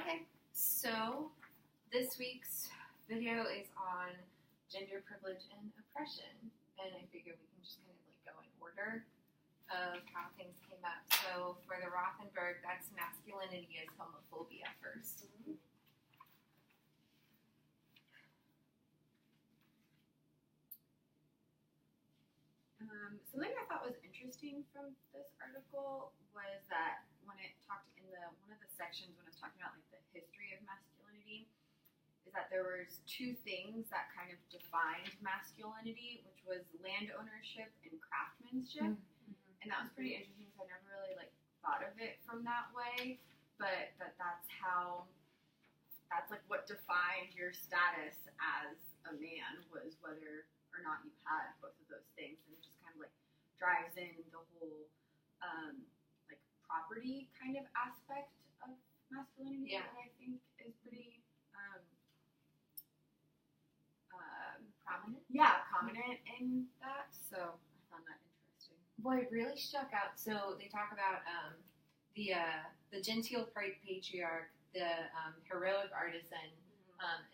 Okay, so this week's video is on gender privilege and oppression, and I figure we can just kind of like go in order of how things came up. So for the Rothenberg, that's masculinity as homophobia first. Something I thought was interesting from this article was that when it talked in one of the sections when it was talking about like the history of masculinity, is that there was two things that kind of defined masculinity, which was land ownership and craftsmanship, and that was pretty interesting because I never really like thought of it from that way, but that's like what defined your status as a man was whether or not you had both of those things, and it just kind of like drives in the whole like property kind of aspect of masculinity that I think is pretty Prominent? Yeah, prominent in that. So I found that interesting. Boy, it really struck out. So they talk about the genteel patriarch, the heroic artisan,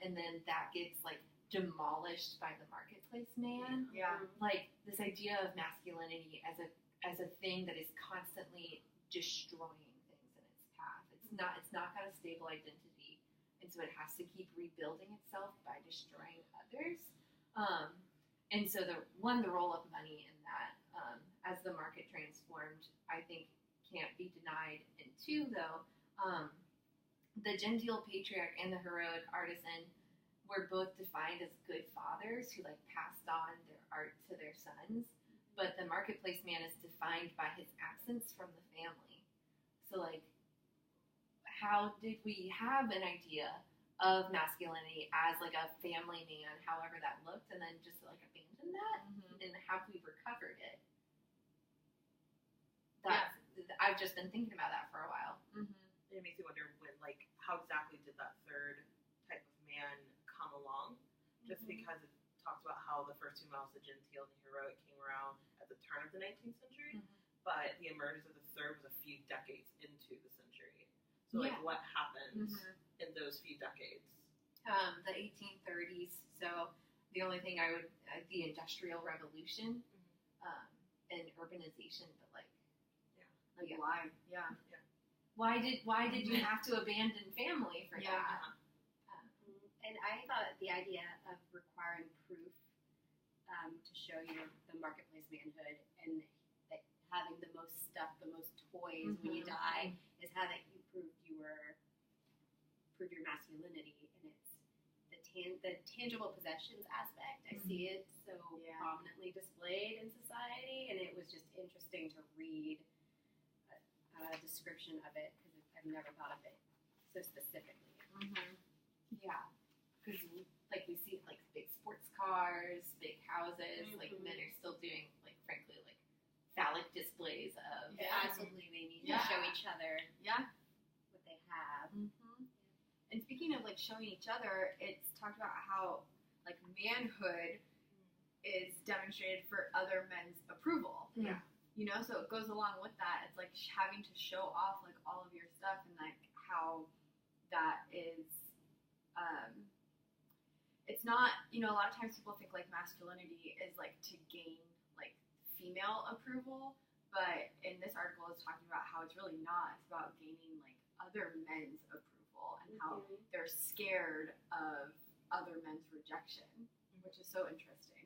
and then that gets like demolished by the marketplace man. Yeah. Like this idea of masculinity as a thing that is constantly destroying things in its path. It's not got a stable identity, and so it has to keep rebuilding itself by destroying others. And so the role of money in that, as the market transformed, I think can't be denied. And two, though, the genteel patriarch and the heroic artisan were both defined as good fathers who like passed on their art to their sons, but the marketplace man is defined by his absence from the family. So like, how did we have an idea of masculinity as like a family man, however that looked, and then just like abandon that, and have we recovered it? I've just been thinking about that for a while. It makes me wonder when, like, how exactly did that third type of man come along? Just because it talks about how the first two models, the genteel and the heroic, came around at the turn of the 19th century, but the emergence of the third was a few decades into the century. So, like, what happened in those few decades? The 1830s. So the only thing the Industrial Revolution, and urbanization, but like why? Yeah. Why did you have to abandon family for that? And I thought the idea of requiring proof to show the marketplace manhood and that having the most stuff, the most toys when you die is how that you prove your masculinity, and it's the tangible possessions aspect. I see it so prominently displayed in society, and it was just interesting to read a description of it because I've never thought of it so specifically. Yeah, because like we see like big sports cars, big houses. Like men are still doing like frankly like phallic displays of. Absolutely, they need to show each other. What they have. And speaking of like showing each other, it's talked about how like manhood is demonstrated for other men's approval. You know, so it goes along with that. It's like having to show off like all of your stuff and like how that is. It's not, you know, a lot of times people think like masculinity is like to gain like female approval, but in this article it's talking about how it's really not. It's about gaining like other men's approval and how they're scared of other men's rejection, which is so interesting.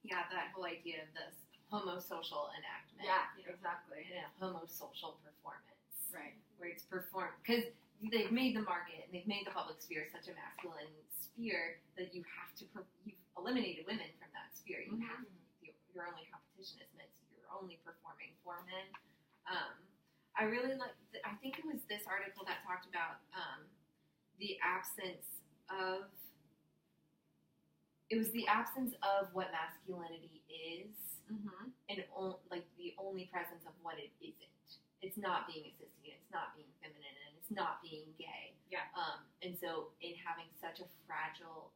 Yeah, that whole idea of this homosocial enactment. Yeah, exactly. And a homosocial performance. Right. Where it's performed. Because they've made the market and they've made the public sphere such a masculine sphere that you have to, you've eliminated women from that sphere. You have to, your only competition is men, so you're only performing for men. I really like, I think it was this article that talked about the absence of what masculinity is, and like the only presence of what it isn't. It's not being assisting, it's not being feminine, and it's not being gay. Yeah. And so in having such a fragile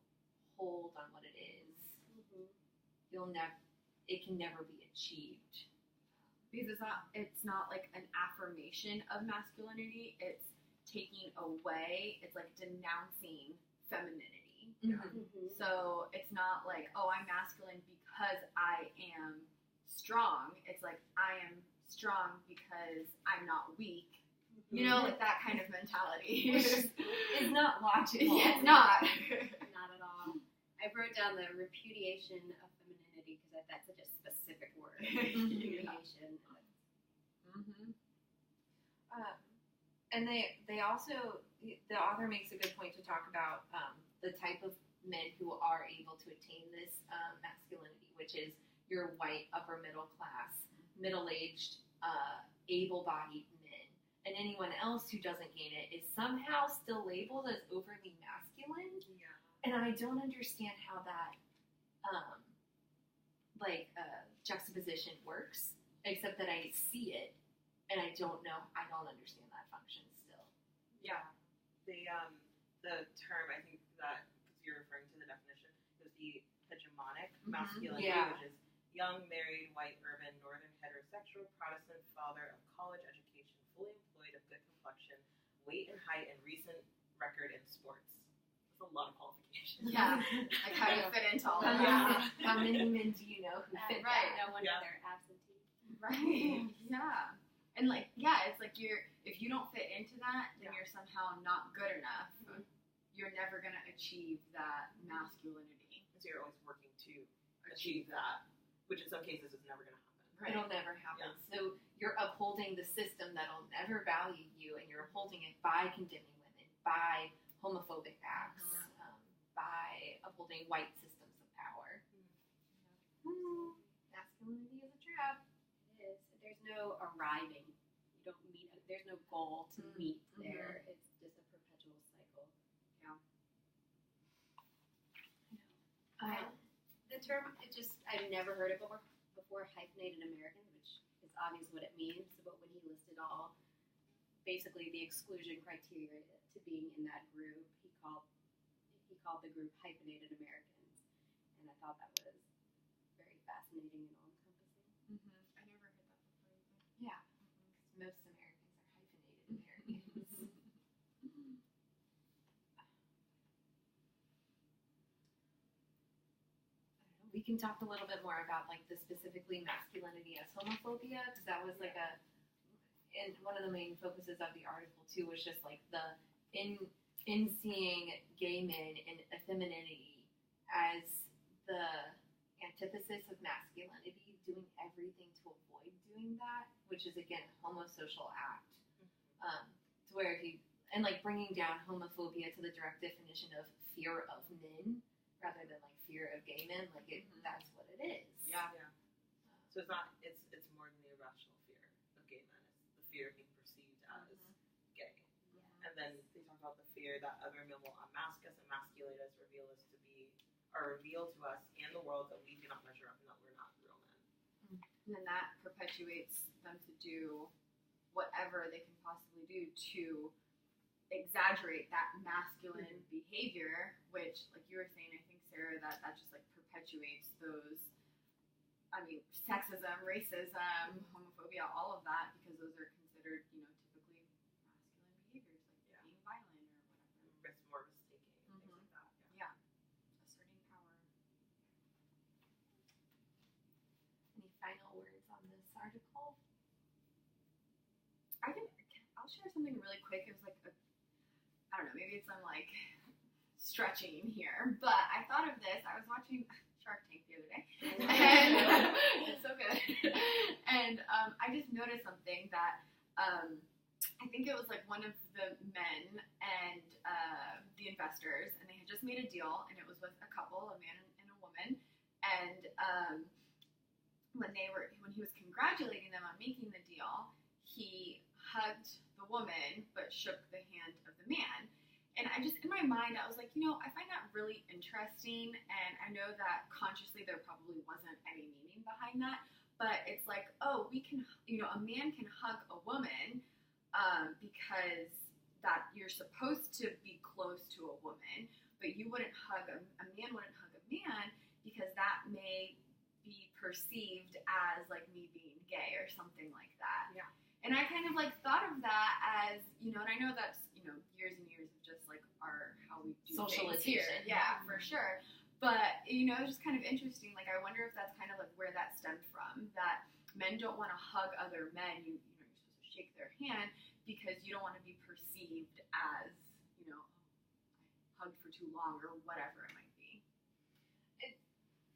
hold on what it is, it can never be achieved. Because it's not like an affirmation of masculinity, it's taking away, it's like denouncing femininity. Mhm. So it's not like, oh, I'm masculine because I am strong. It's like, I am strong because I'm not weak. You know, like that kind of mentality. Which is not logical. Yeah, it's not. Not at all. I wrote down the repudiation of femininity because that's such a specific word. Repudiation. Mm-hmm. And they also, the author makes a good point to talk about the type of men who are able to attain this masculinity, which is your white, upper middle class, middle-aged, able-bodied men. And anyone else who doesn't gain it is somehow still labeled as overly masculine. Yeah. And I don't understand how that juxtaposition works, except that I see it and I don't understand that function still. Yeah. The term, I think that, because you're referring to the definition, is the hegemonic masculinity, Yeah. which is young, married, white, urban, northern, heterosexual, Protestant, father of college education, fully employed, of good complexion, weight and height, and recent record in sports. That's a lot of qualifications. Yeah. Like how you fit into all of Yeah. that. How many men do you know who fit Right. that? No wonder Yeah. they're absentee. Right. Yeah. And like, yeah, it's like if you don't fit into that, then you're somehow not good enough. You're never gonna achieve that masculinity. So you're always working to achieve that, which in some cases is never going to happen. Right. It'll never happen. So you're upholding the system that'll never value you, and you're upholding it by condemning women, by homophobic acts, by upholding white systems of power. Masculinity is a trap. It is. There's no arriving. You don't meet. There's no goal to meet there. It's just a perpetual cycle. The term, I've never heard it before, hyphenated American, which is obvious what it means, but when he listed all, basically the exclusion criteria to being in that group, he called the group hyphenated Americans, and I thought that was very fascinating and all-encompassing. I never heard that before either. Yeah, because most Americans are hyphenated Americans. We can talk a little bit more about like the specifically masculinity as homophobia, because that was like and one of the main focuses of the article too was just like the in seeing gay men and femininity as the antithesis of masculinity, doing everything to avoid doing that, which is again a homosocial act. To where and like bringing down homophobia to the direct definition of fear of men rather than like fear of gay men, like that's what it is. Yeah. So it's more than the irrational fear of gay men. It's the fear of being perceived as gay. Yeah. And then they talk about the fear that other men will unmask us, emasculate us, reveal to us and the world that we do not measure up and that we're not real men. And then that perpetuates them to do whatever they can possibly do to exaggerate that masculine behavior, which, like you were saying, I think, Sarah, that just like perpetuates those, sexism, racism, homophobia, all of that, because those are considered, typically masculine behaviors, like being violent or whatever. More risk-taking and things like that. Yeah. Asserting power. Any final words on this article? I'll share something really quick. It was like I don't know, maybe it's some like stretching here, but I thought of this. I was watching Shark Tank the other day, and it's so good. And I just noticed something that I think it was like one of the men and the investors, and they had just made a deal, and it was with a couple, a man and a woman, and when he was congratulating them on making the deal, he hugged the woman but shook the hand of the man. And I just, in my mind, I was like, I find that really interesting, and I know that consciously there probably wasn't any meaning behind that, but it's like, oh, we can, a man can hug a woman because that you're supposed to be close to a woman, but you wouldn't hug a man wouldn't hug a man because that may be perceived as like me being gay or something like that. Yeah. And I kind of like thought of that as, and I know that's, years and years of just like how we do Socialization. things here. Yeah, for sure. But it's just kind of interesting. Like, I wonder if that's kind of like where that stemmed from. That men don't want to hug other men. You're supposed to shake their hand because you don't want to be perceived as I hugged for too long or whatever it might be.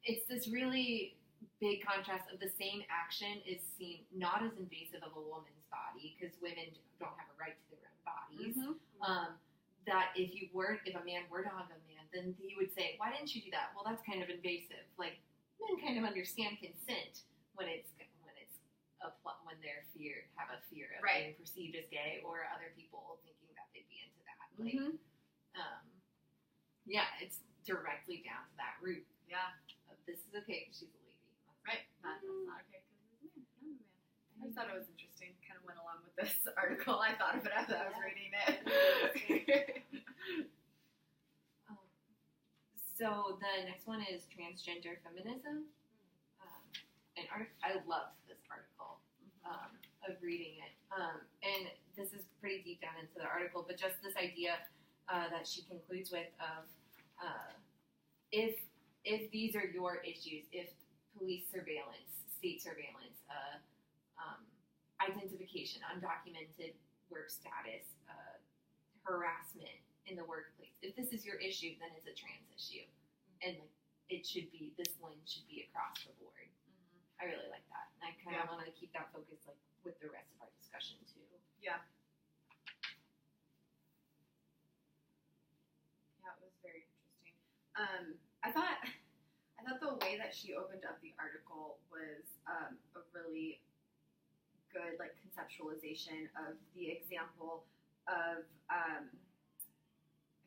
It's this really big contrast of the same action is seen not as invasive of a woman's body, because women don't have a right to their own bodies. That if a man were to hug a man, then he would say, "Why didn't you do that?" Well, that's kind of invasive. Like, men kind of understand consent when they're have a fear of Right. being perceived as gay or other people thinking that they'd be into that. Like, it's directly down to that root. Yeah. Of this is okay because she's a lady. Right. That's not okay because he's a man. I'm a man. I just thought it was interesting. Kind of went along with this article. I thought of it as I was reading it. So the next one is transgender feminism. I loved this article of reading it. And this is pretty deep down into the article, but just this idea that she concludes with of if these are your issues, if police surveillance, state surveillance, identification, undocumented work status, harassment in the workplace, if this is your issue, then it's a trans issue. And like, this lens should be across the board. I really like that. And I kind of want to keep that focus like with the rest of our discussion too. Yeah. Yeah, it was very interesting. I thought the way that she opened up the article was a really good like conceptualization of the example of I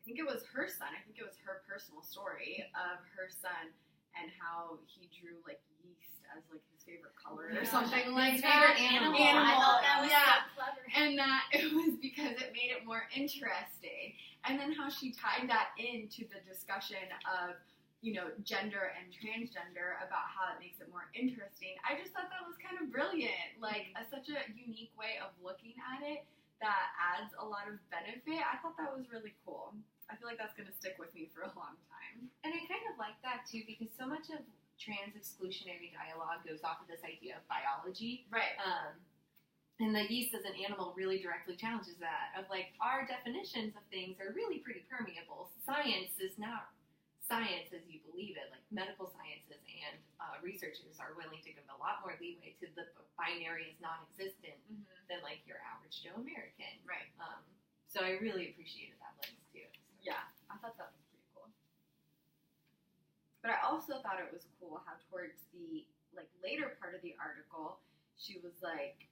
think it was her son. I think it was her personal story of her son and how he drew like yeast as like his favorite color or something like that. Animal. Animal. I thought that was Yeah. so clever. And that it was because it made it more interesting. And then how she tied that into the discussion of, gender and transgender about how it makes it more interesting. I just thought that was kind of brilliant. Like, such a unique way of looking at it that adds a lot of benefit. I thought that was really cool. I feel like that's going to stick with me for a long time. And I kind of like that too, because so much of trans exclusionary dialogue goes off of this idea of biology. Right. And the yeast as an animal really directly challenges that, of like, our definitions of things are really pretty permeable. Science is not science as you believe it. Like, medical sciences and researchers are willing to give a lot more leeway to the binary as non-existent than like your average Joe American. Right. So I really appreciated that lens too. Yeah, I thought that was pretty cool. But I also thought it was cool how towards the like later part of the article, she was like,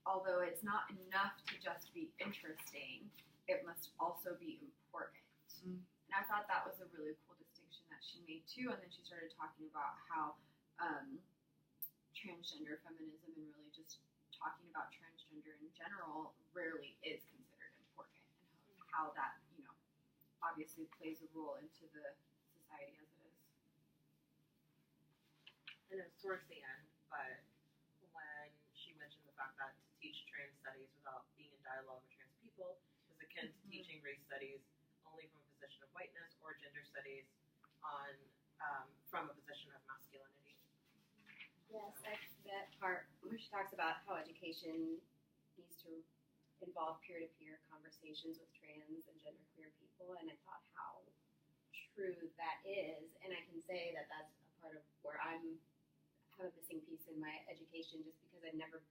although it's not enough to just be interesting, it must also be important. And I thought that was a really cool distinction that she made too. And then she started talking about how transgender feminism and really just talking about transgender in general rarely is considered important, and how that obviously plays a role into the society as it is. And it was towards the end, but when she mentioned the fact that to teach trans studies without being in dialogue with trans people is akin to teaching race studies only from a position of whiteness, or gender studies from a position of masculinity. Yes, that part where she talks about how education needs to involve peer-to-peer conversations with trans and genderqueer people, and I thought how true that is. And I can say that that's a part of where I have a missing piece in my education, just because I've never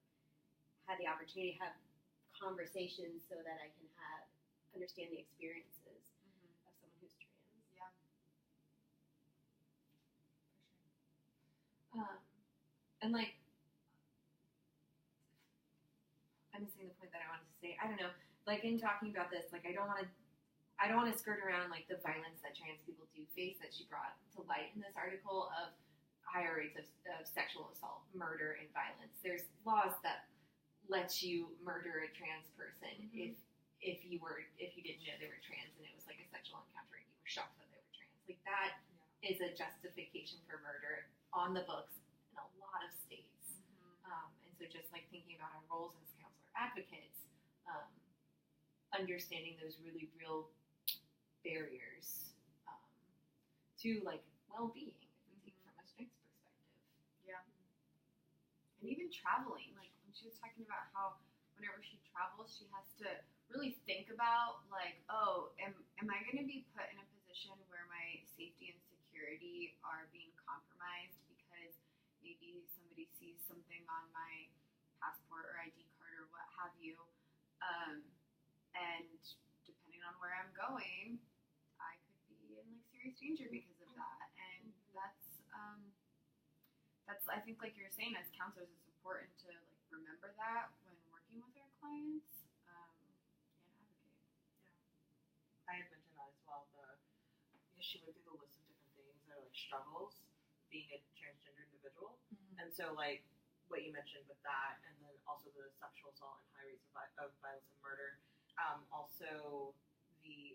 had the opportunity to have conversations so that I can understand the experiences of someone who's trans. Yeah. And like, I'm missing the point that I wanted to say. I don't know. Like, in talking about this, like, I don't want to skirt around like the violence that trans people do face that she brought to light in this article of higher rates of sexual assault, murder, and violence. There's laws that let you murder a trans person if you didn't know they were trans and it was like a sexual encounter and you were shocked that they were trans. Like, that is a justification for murder on the books in a lot of states. And so just like thinking about our roles as counselor advocates, understanding those really real barriers to like well-being, if we take from a strengths perspective. And even traveling, like when she was talking about how whenever she travels, she has to really think about like, oh, am I going to be put in a position where my safety and security are being compromised because maybe somebody sees something on my passport or ID card or what have you, and depending on where I'm going, I could be in like serious danger because of that. And that's I think, like you're saying, as counselors, it's important to like remember that when working with our clients and advocate. I had mentioned that as well. Because she went through the list of different things that are like struggles being a transgender individual, and so like what you mentioned with that, and then also the sexual assault and high rates of violence and murder. Also the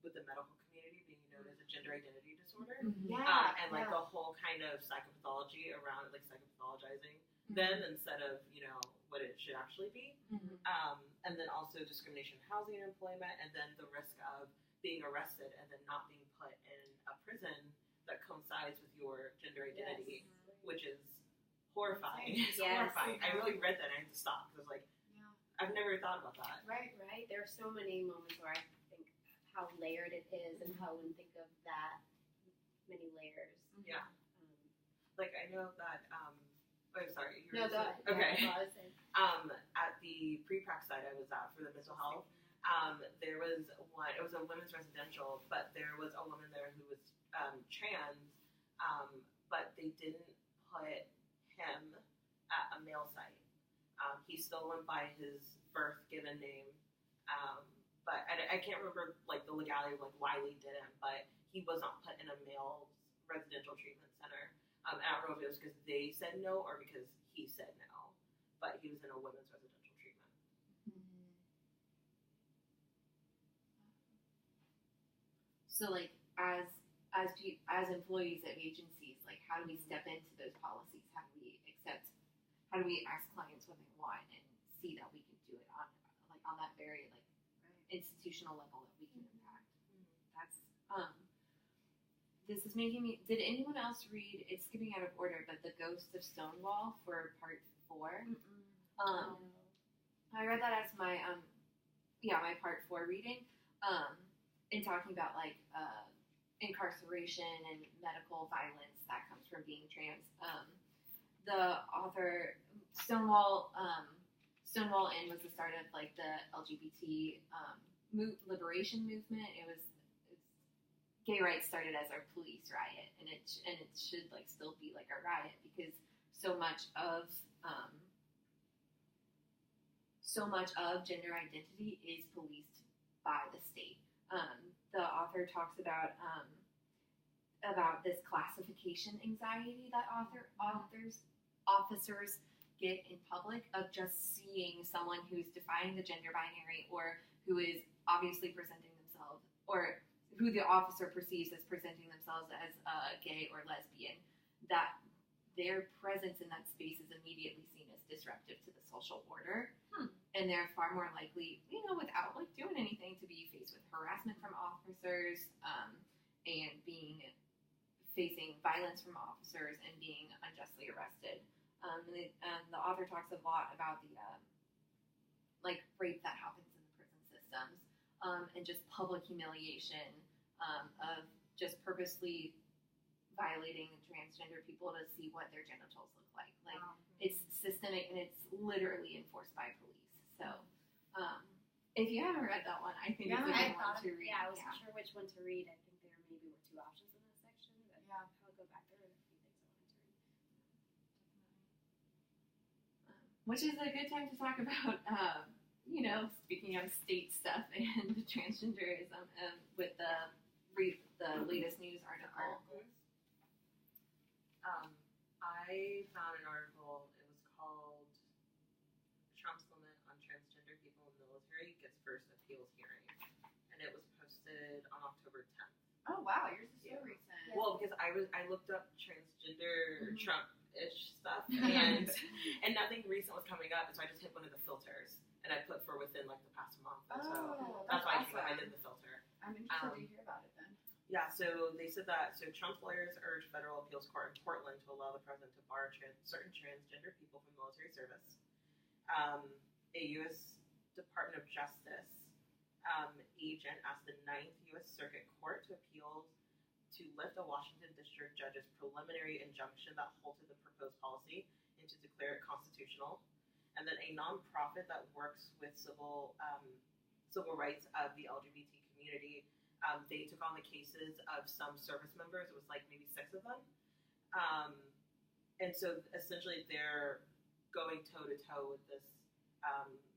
with the medical community being known as a gender identity disorder, and like the whole kind of psychopathology around like psychopathologizing them instead of what it should actually be, and then also discrimination in housing and employment, and then the risk of being arrested and then not being put in a prison that coincides with your gender identity, which is horrifying. It's horrifying. I really read that and I had to stop because I was like, I've never thought about that. Right. There are so many moments where I think how layered it is and how we think of that many layers. Yeah. Like I know that. I'm sorry. No, go ahead. Okay. Yeah, at the pre-prac site I was at for the mental health, there was one. It was a women's residential, but there was a woman there who was trans, but they didn't put him at a male site. He still went by his birth given name, but I can't remember like the legality of like why they didn't. But he was not put in a male residential treatment center. I don't know if it was because they said no or because he said no. But he was in a women's residential treatment. So like as employees at agencies, like how do we step into those policies? How do we ask clients what they want and see that we can do it on that very like institutional level that we can impact? That's this is making me. Did anyone else read? It's skipping out of order, but The Ghost of Stonewall for part 4. I read that as my my part 4 reading. In talking about like incarceration and medical violence that comes from being trans. The author Stonewall Inn was the start of like the LGBT liberation movement. Gay rights started as our police riot, and it should like still be like a riot because so much of gender identity is policed by the state. The author talks about this classification anxiety that officers get in public of just seeing someone who's defying the gender binary or who is obviously presenting themselves or who the officer perceives as presenting themselves as gay or lesbian, that their presence in that space is immediately seen as disruptive to the social order. And they're far more likely, without like doing anything, to be faced with harassment from officers and facing violence from officers and being unjustly arrested. And the author talks a lot about the rape that happens in the prison systems and just public humiliation of just purposely violating transgender people to see what their genitals look like. It's systemic and it's literally enforced by police. So, if you haven't read that one, I think it's a good one to read. Yeah, I wasn't sure which one to read. I think there maybe were 2 options in that section. But I'll go back there with a few things I wanted to read. Which is a good time to talk about, speaking of state stuff and transgenderism with the latest news article. I found an article. It was called "Trump's Limit on Transgender People in the Military Gets First Appeals Hearing," and it was posted on October 10th. Oh wow, yours is so recent. Well, because I looked up transgender Trump-ish stuff, and nothing recent was coming up, and so I just hit one of the filters, and I put for within like the past month. And so that's why I came awesome. up. I did the filter. I'm interested to hear about it then. Yeah, so they said that Trump's lawyers urged federal appeals court in Portland to allow the president to bar certain transgender people from military service. A U.S. Department of Justice agent asked the Ninth U.S. Circuit Court to lift a Washington District judge's preliminary injunction that halted the proposed policy and to declare it constitutional. And then a nonprofit that works with civil rights of the LGBT community, they took on the cases of some service members. It was like maybe 6 of them. And so essentially they're going toe-to-toe with this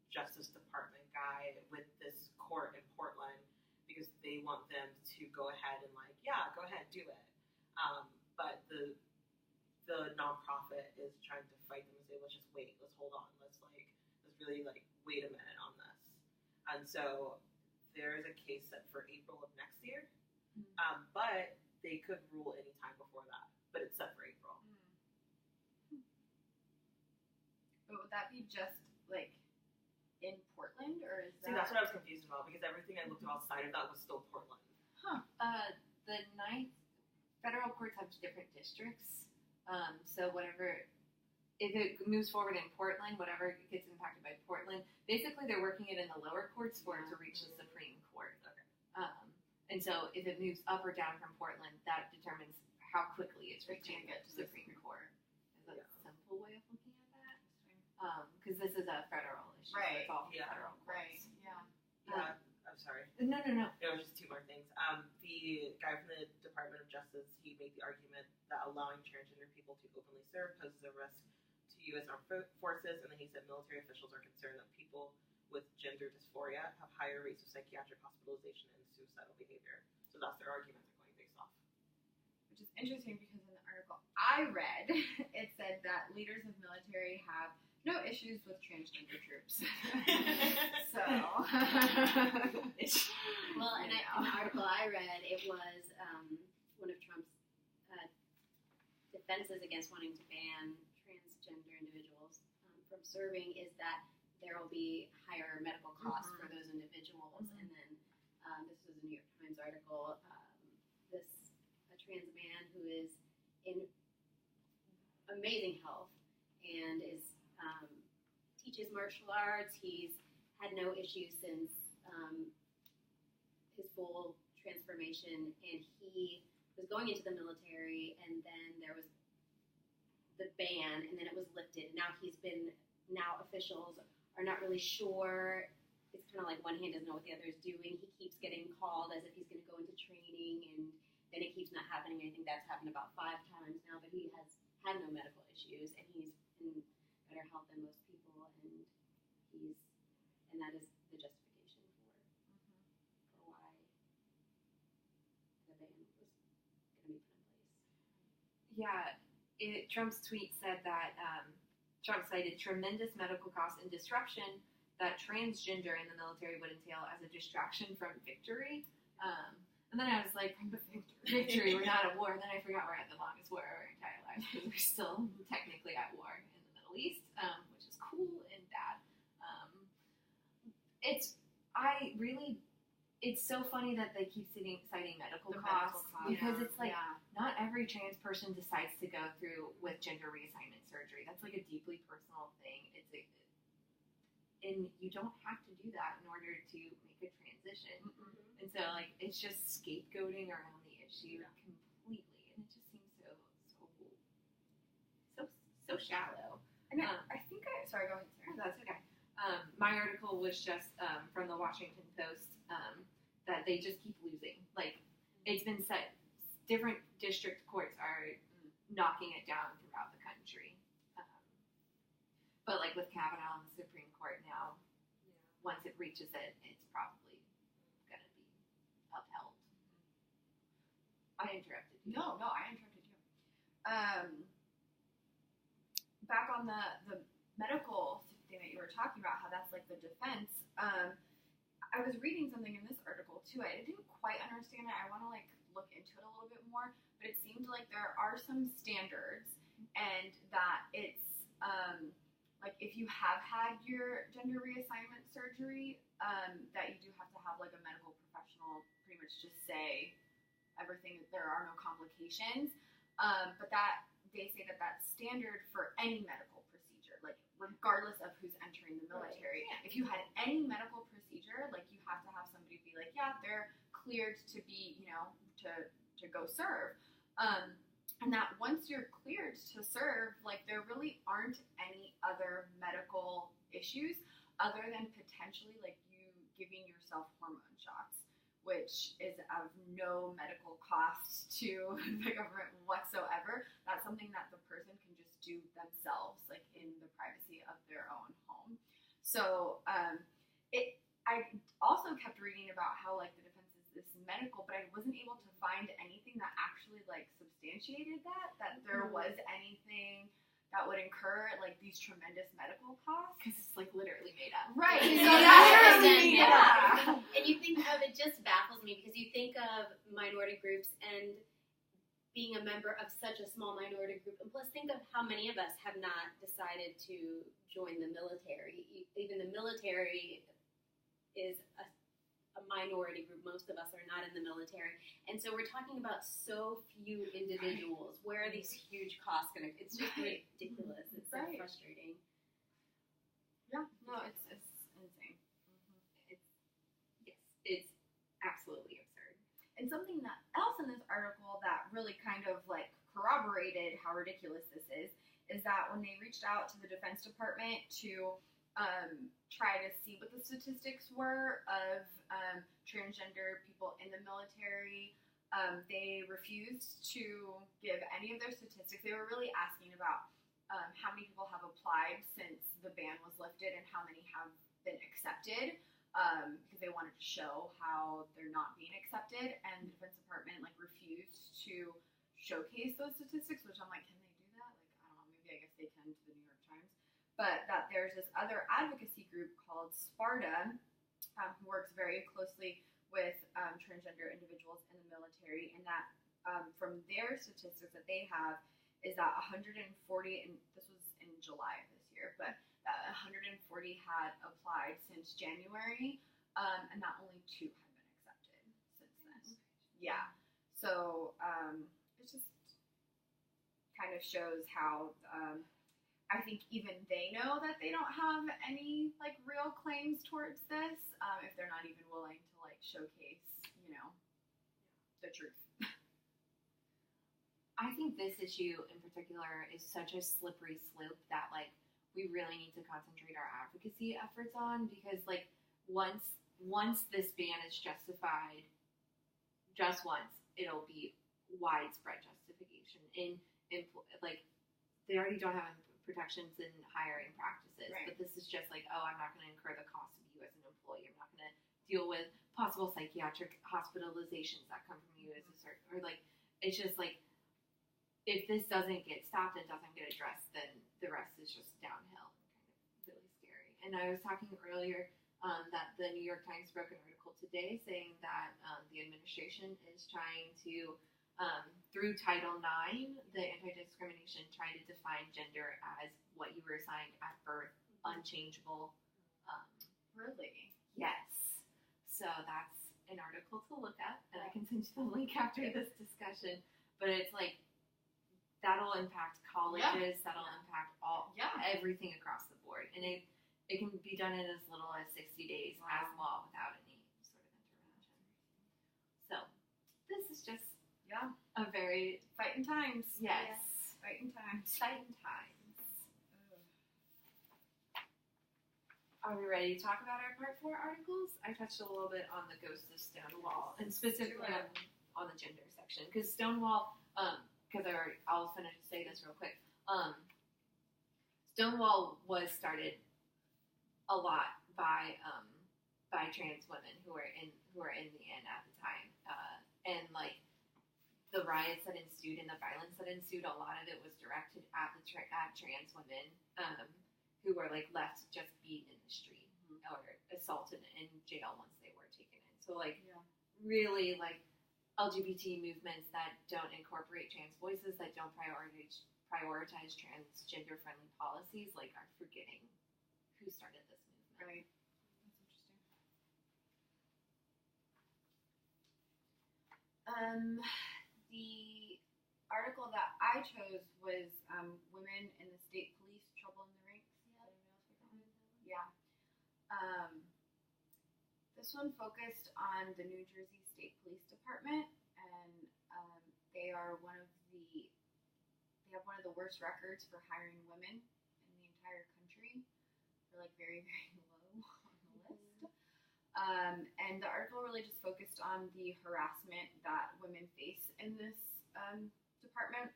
Justice Department guy with this court in Portland because they want them to go ahead and go ahead, do it. But the nonprofit is trying to fight them and say, let's just wait, let's hold on, let's really wait a minute on this. And so there is a case set for April of next year, but they could rule any time before that. But it's set for April. But would that be just in Portland, or is See, that's what I was confused about because everything I looked at outside of that was still Portland. The ninth federal courts have different districts. So if it moves forward in Portland, whatever gets impacted by Portland, basically they're working it in the lower courts for it to reach the Supreme Court. Okay. And so if it moves up or down from Portland, that determines how quickly it's reaching the Supreme Court. Is that a simple way of looking at that? Because this is a federal issue. Right. So it's all Yeah. federal courts. Yeah. I'm sorry. No. There was just 2 more things. The guy from the Department of Justice, he made the argument that allowing transgender people to openly serve poses a risk to U.S. armed forces, and then he said military officials are concerned that people with gender dysphoria have higher rates of psychiatric hospitalization and suicidal behavior. So that's their argument they're going based off. Which is interesting because in the article I read, it said that leaders of military have no issues with transgender troops. So. Well, in an article I read, it was one of Trump's defenses against wanting to ban transgender individuals from serving is that there will be higher medical costs for those individuals. And then this was a New York Times article. A trans man who is in amazing health and teaches martial arts. He's had no issues since his full transformation, and he was going into the military, and then there was the ban, and then it was lifted. Now officials are not really sure. It's kind of like one hand doesn't know what the other is doing. He keeps getting called as if he's going to go into training, and then it keeps not happening. I think that's happened about 5 times now, but he has had no medical issues, and he's in better health than most people, and that is the justification for why the ban was going to be put in place. Yeah, Trump's tweet said that Trump cited tremendous medical costs and disruption that transgender in the military would entail as a distraction from victory. And then I was like, victory, we're not at war. And then I forgot we're at the longest war of our entire lives because we're still technically at war in the Middle East, which is cool and bad. It's so funny that they keep citing medical costs because it's like not every trans person decides to go through with gender reassignment surgery. That's like a deeply personal thing. And you don't have to do that in order to make a transition. And so it's just scapegoating around the issue completely, and it just seems so shallow. And I think sorry, go ahead, Sarah. That's okay. My article was just from the Washington Post that they just keep losing. It's been set. Different district courts are knocking it down throughout the country. But with Kavanaugh on the Supreme Court now, once it reaches it, it's probably going to be upheld. I interrupted you. No, I interrupted you. Back on the medical thing that you were talking about, how that's the defense. I was reading something in this article too. I didn't quite understand it. I want to look into it a little bit more, but it seemed like there are some standards, and that it's if you have had your gender reassignment surgery, that you do standards just say everything, there are no complications. But that they say that that's standard for any medical procedure, like regardless of who's entering the military. Right. Yeah. If you had any medical procedure, like you have to have somebody be like, yeah, they're cleared to be, to go serve. And that once you're cleared to serve, like there really aren't any other medical issues other than potentially like you giving yourself hormone shots, which is of no medical cost to the government whatsoever. That's something that the person can just do themselves, like in the privacy of their own home. So I also kept reading about how like the defense is this medical, but I wasn't able to find anything that actually like substantiated that there was anything that would incur like these tremendous medical costs. Because it's like literally made up. Right. So So that's yeah. And you think of it, just baffles me because you think of minority groups and being a member of such a small minority group, and plus think of how many of us have not decided to join the military. Even the military is a minority group. Most of us are not in the military, and so we're talking about so few individuals. Right. Where are these huge costs going to? It's just ridiculous. It's so frustrating. Yeah, no, it's insane. It's absolutely absurd. And something that else in this article that really kind of like corroborated how ridiculous this is that when they reached out to the Defense Department to try to see what the statistics were of transgender people in the military, they refused to give any of their statistics. They were really asking about how many people have applied since the ban was lifted and how many have been accepted, because they wanted to show how they're not being accepted. And the Defense Department like refused to showcase those statistics, which I'm like, can they do that? Like, I don't know, maybe I guess they can to the New York Times. But that there's this other advocacy group called SPARTA, who works very closely with transgender individuals in the military, and that from their statistics that they have is that 140, and this was in July of this year, but 140 had applied since January, and that only 2 have been accepted since then. Yeah, so it just kind of shows how I think even they know that they don't have any like real claims towards this, if they're not even willing to like showcase, the truth. I think this issue in particular is such a slippery slope that like we really need to concentrate our advocacy efforts on, because like once this ban is justified, just once, it'll be widespread justification in like they already don't have protections in hiring practices, right. But this is just like, oh, I'm not going to incur the cost of you as an employee. I'm not going to deal with possible psychiatric hospitalizations that come from you as a certain, or like, it's just like, if this doesn't get stopped and doesn't get addressed, then the rest is just downhill and kind of really scary. And I was talking earlier that the New York Times broke an article today saying that the administration is trying to, through Title IX, the anti-discrimination, trying to define gender as what you were assigned at birth, unchangeable. Really? Yes. So that's an article to look at, and I can send you the link after this discussion. But it's like, that'll impact colleges, that'll impact everything across the board. And it can be done in as little as 60 days as law without any sort of intervention. So this is just a very fighting times. Yes. Fighting times. Exciting times. Are we ready to talk about our Part 4 articles? I touched a little bit on the Ghost of Stonewall, and specifically on the gender section. Because Stonewall, because I'll finish say this real quick. Stonewall was started a lot by trans women who were in the inn at the time, and like the riots that ensued and the violence that ensued, a lot of it was directed at trans women who were like left just beaten in the street or assaulted in jail once they were taken in. So like really like LGBT movements that don't incorporate trans voices, that don't prioritize transgender friendly policies, like are forgetting who started this movement. Right. That's interesting. The article that I chose was "Women in the State Police: Trouble in the Ranks." Yeah. This one focused on the New Jersey State Police Department, and they are they have one of the worst records for hiring women in the entire country. They're like very, very low on the list. And the article really just focused on the harassment that women face in this department.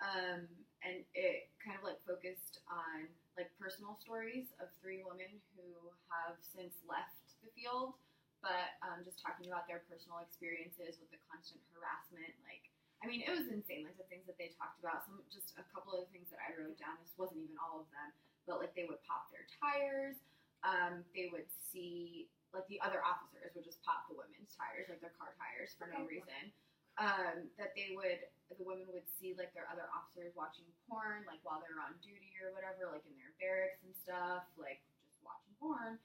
And it kind of like focused on like personal stories of 3 women who have since left the field, but just talking about their personal experiences with the constant harassment. Like, I mean, it was insane, like the things that they talked about. Just a couple of the things that I wrote down. This wasn't even all of them, but like they would pop their tires. They would see, like the other officers would just pop the women's tires, like their car tires, for no reason. That the women would see like their other officers watching porn, like while they're on duty or whatever, like in their barracks and stuff, like just watching porn.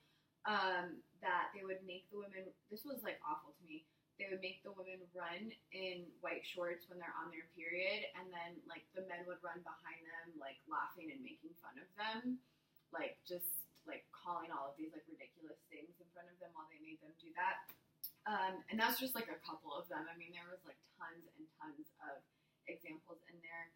That they would make the women, this was like awful to me, they would make the women run in white shorts when they're on their period, and then like the men would run behind them, like laughing and making fun of them, like just like calling all of these like ridiculous things in front of them while they made them do that. And that's just like a couple of them. I mean, there was like tons and tons of examples in there.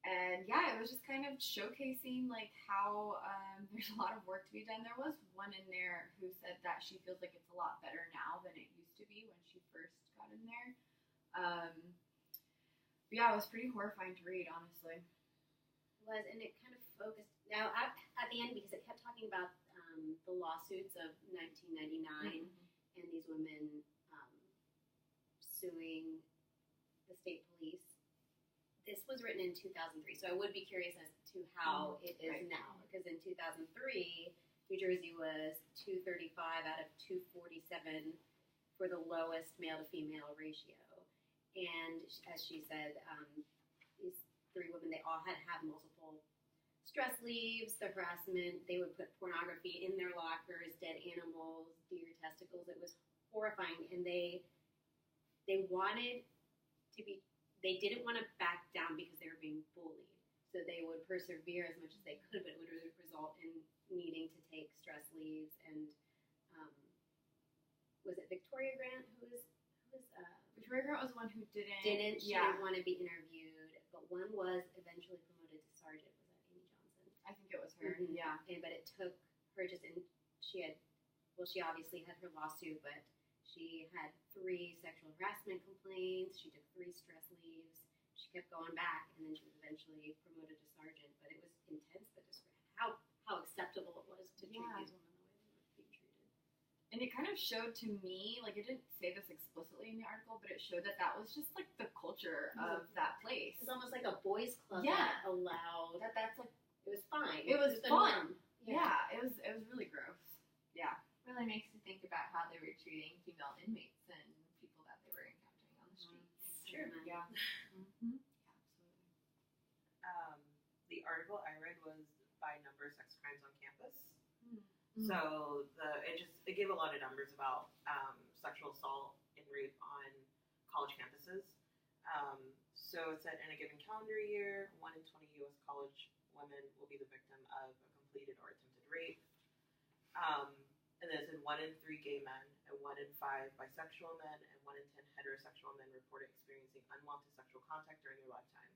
And yeah, it was just kind of showcasing like how there's a lot of work to be done. There was one in there who said that she feels like it's a lot better now than it used to be when she first got in there. But yeah, it was pretty horrifying to read, honestly. It was, and it kind of focused. Now, at the end, because it kept talking about the lawsuits of 1999 and these women suing the state police. This was written in 2003, so I would be curious as to how it is now. Because in 2003, New Jersey was 235 out of 247 for the lowest male to female ratio. And as she said, these 3 women, they all had to have multiple stress leaves, the harassment. They would put pornography in their lockers, dead animals, deer testicles. It was horrifying, and they wanted to be. They didn't want to back down because they were being bullied. So they would persevere as much as they could, but it would result in needing to take stress leaves. And was it Victoria Grant who was Victoria Grant was the one who didn't. She didn't want to be interviewed, but one was eventually promoted to sergeant. Was that Amy Johnson? I think it was her. Mm-hmm. Yeah. But it took her she obviously had her lawsuit, but she had 3 sexual harassment complaints. She took 3 stress leaves. She kept going back, and then she was eventually promoted to sergeant. But it was intense, but just how acceptable it was to treat these women the way they were being treated. And it kind of showed to me, like it didn't say this explicitly in the article, but it showed that was just like the culture of that place. It was almost like a boys' club that allowed. That's like it was fine. It was fun. Yeah, it was really gross. Yeah. Really makes you think about how they were treating female inmates and people that they were encountering on the streets. Sure. Yeah. Mm-hmm. Absolutely. The article I read was by number of sex crimes on campus. Mm-hmm. So it gave a lot of numbers about sexual assault and rape on college campuses. So it said in a given calendar year, 1 in 20 U.S. college women will be the victim of a completed or attempted rape. And then it said 1 in 3 gay men, and 1 in 5 bisexual men, and 1 in 10 heterosexual men reported experiencing unwanted sexual contact during their lifetime.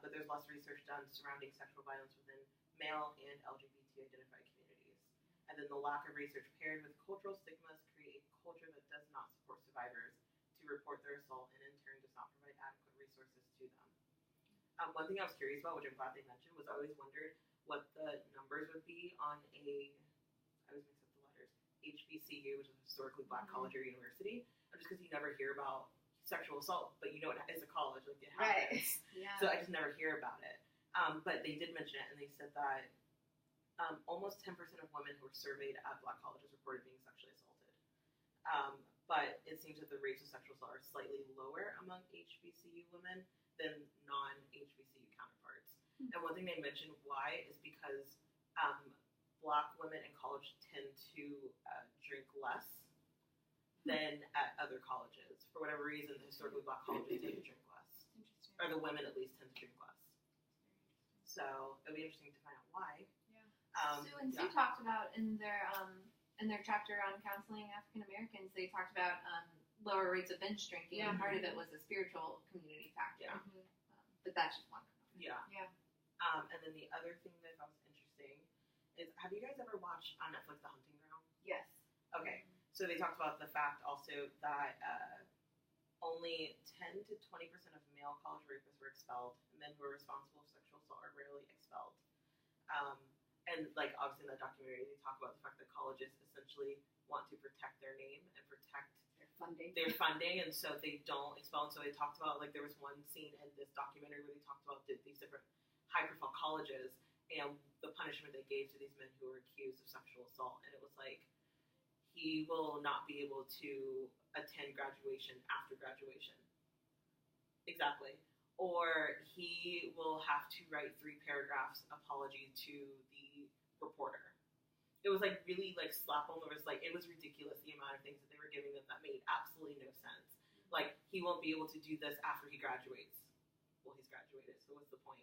But there's less research done surrounding sexual violence within male and LGBT identified communities. And then the lack of research paired with cultural stigmas create a culture that does not support survivors to report their assault, and in turn does not provide adequate resources to them. One thing I was curious about, which I'm glad they mentioned, was I always wondered what the numbers would be on I always mix up the letters, HBCU, which is a historically black college or university, just because you never hear about sexual assault, but you know it is a college, like it happens. Right. Yeah. So I just never hear about it. But they did mention it, and they said that almost 10% of women who were surveyed at black colleges reported being sexually assaulted. But it seems that the rates of sexual assault are slightly lower among HBCU women than non-HBCU counterparts. And one thing they mentioned why is because black women in college tend to drink less. than at other colleges. For whatever reason, the historically black colleges tend to drink less, Interesting. or the women at least tend to drink less. So it'll be interesting to find out why. Sue and Sue talked about in their chapter on counseling African Americans, they talked about lower rates of binge drinking, and part of it was a spiritual community factor. Yeah. But that's just one component. Yeah. Yeah. And then the other thing that I thought was interesting is, have you guys ever watched on Netflix The Hunting Ground? Yes. Okay. So they talked about the fact also that only 10 to 20% of male college rapists were expelled, and men who were responsible for sexual assault are rarely expelled. And like obviously in that documentary, they talk about the fact that colleges essentially want to protect their name and protect their funding, and so they don't expel. And so they talked about, like, there was one scene in this documentary where they talked about these different high-profile colleges and the punishment they gave to these men who were accused of sexual assault. And it was like, he will not be able to attend graduation after graduation. Exactly. Or he will have to write 3 paragraphs apology to the reporter. It was like really like slap on the wrist. Like, it was ridiculous the amount of things that they were giving them that made absolutely no sense. Like, he won't be able to do this after he graduates. Well, he's graduated, so what's the point?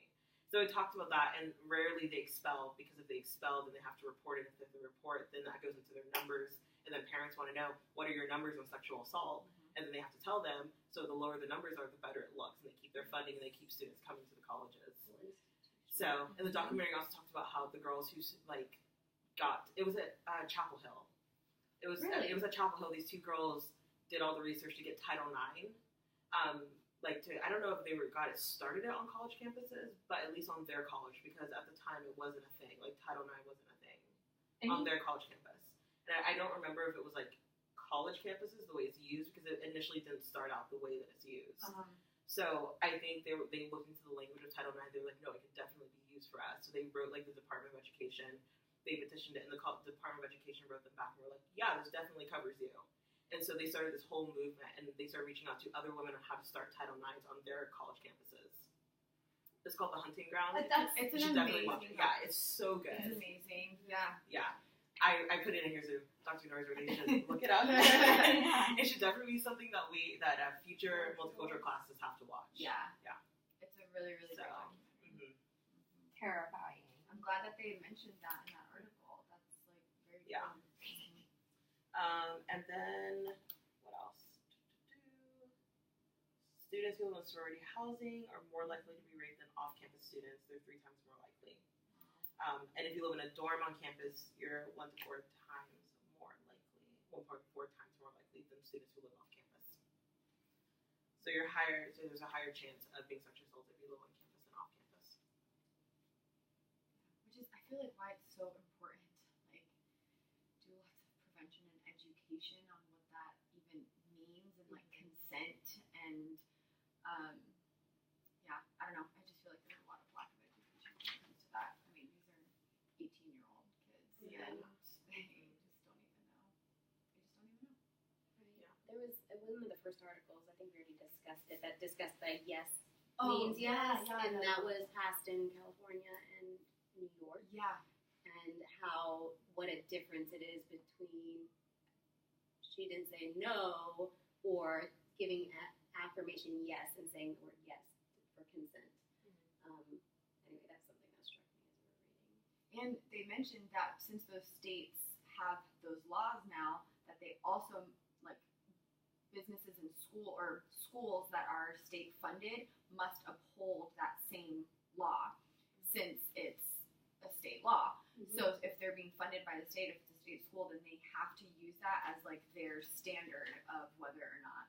So it talked about that, and rarely they expel, because if they expel, then they have to report it. If they report, then that goes into their numbers, and then parents want to know, what are your numbers on sexual assault? And then they have to tell them, so the lower the numbers are, the better it looks, and they keep their funding, and they keep students coming to the colleges. So, and the documentary also talked about how the girls who, like, it was at Chapel Hill. It was Really? It was at Chapel Hill. These 2 girls did all the research to get Title IX. I don't know if they got it started on college campuses, but at least on their college, because at the time it wasn't a thing. Like, Title IX wasn't a thing on their college campus. And I don't remember if it was like college campuses the way it's used, because it initially didn't start out the way that it's used. So I think they looked into the language of Title IX. They were like, no, it can definitely be used for us. So they wrote, like, the Department of Education. They petitioned it, and the Department of Education wrote them back and were like, yeah, this definitely covers you. And so they started this whole movement, and they started reaching out to other women on how to start Title IX on their college campuses. It's called The Hunting Ground. It's You should an definitely watch amazing it. Yeah, it's so good. It's amazing. Yeah. Yeah. I put it in here, so Dr. Norris should look it up. It should definitely be something that future multicultural classes have to watch. Yeah. Yeah. It's a really, really great documentary. Terrifying. I'm glad that they mentioned that in that article. That's like very Yeah. cool. And then, what else? Students who live in sorority housing are more likely to be raped than off-campus students. They're 3 times more likely. And if you live in a dorm on campus, you're 1 to 4 times more likely, 1.4 times more likely than students who live off campus. So there's a higher chance of being sexually assaulted if you live on campus than off campus. Which is, I feel like, why it's so important. Like, do lots of prevention and education on what that even means, and like consent, and yeah, I don't know. I just feel like there's a lot of lack of education when it comes to that. I mean, these are 18-year-old kids, Yeah. and they just don't even know. There was one of the first articles, I think we already discussed it, that discussed the yes Oh, means yes, and that was passed in California and New York, Yeah. and what a difference it is between she didn't say no or giving affirmation yes and saying the word yes for consent. Anyway, that's something that struck me as we were reading. And they mentioned that since those states have those laws now, that they also, like, businesses and schools that are state funded must uphold that same law, since it's a state law. So if they're being funded by the state, if it's a state school, then they have to use that as like their standard of whether or not.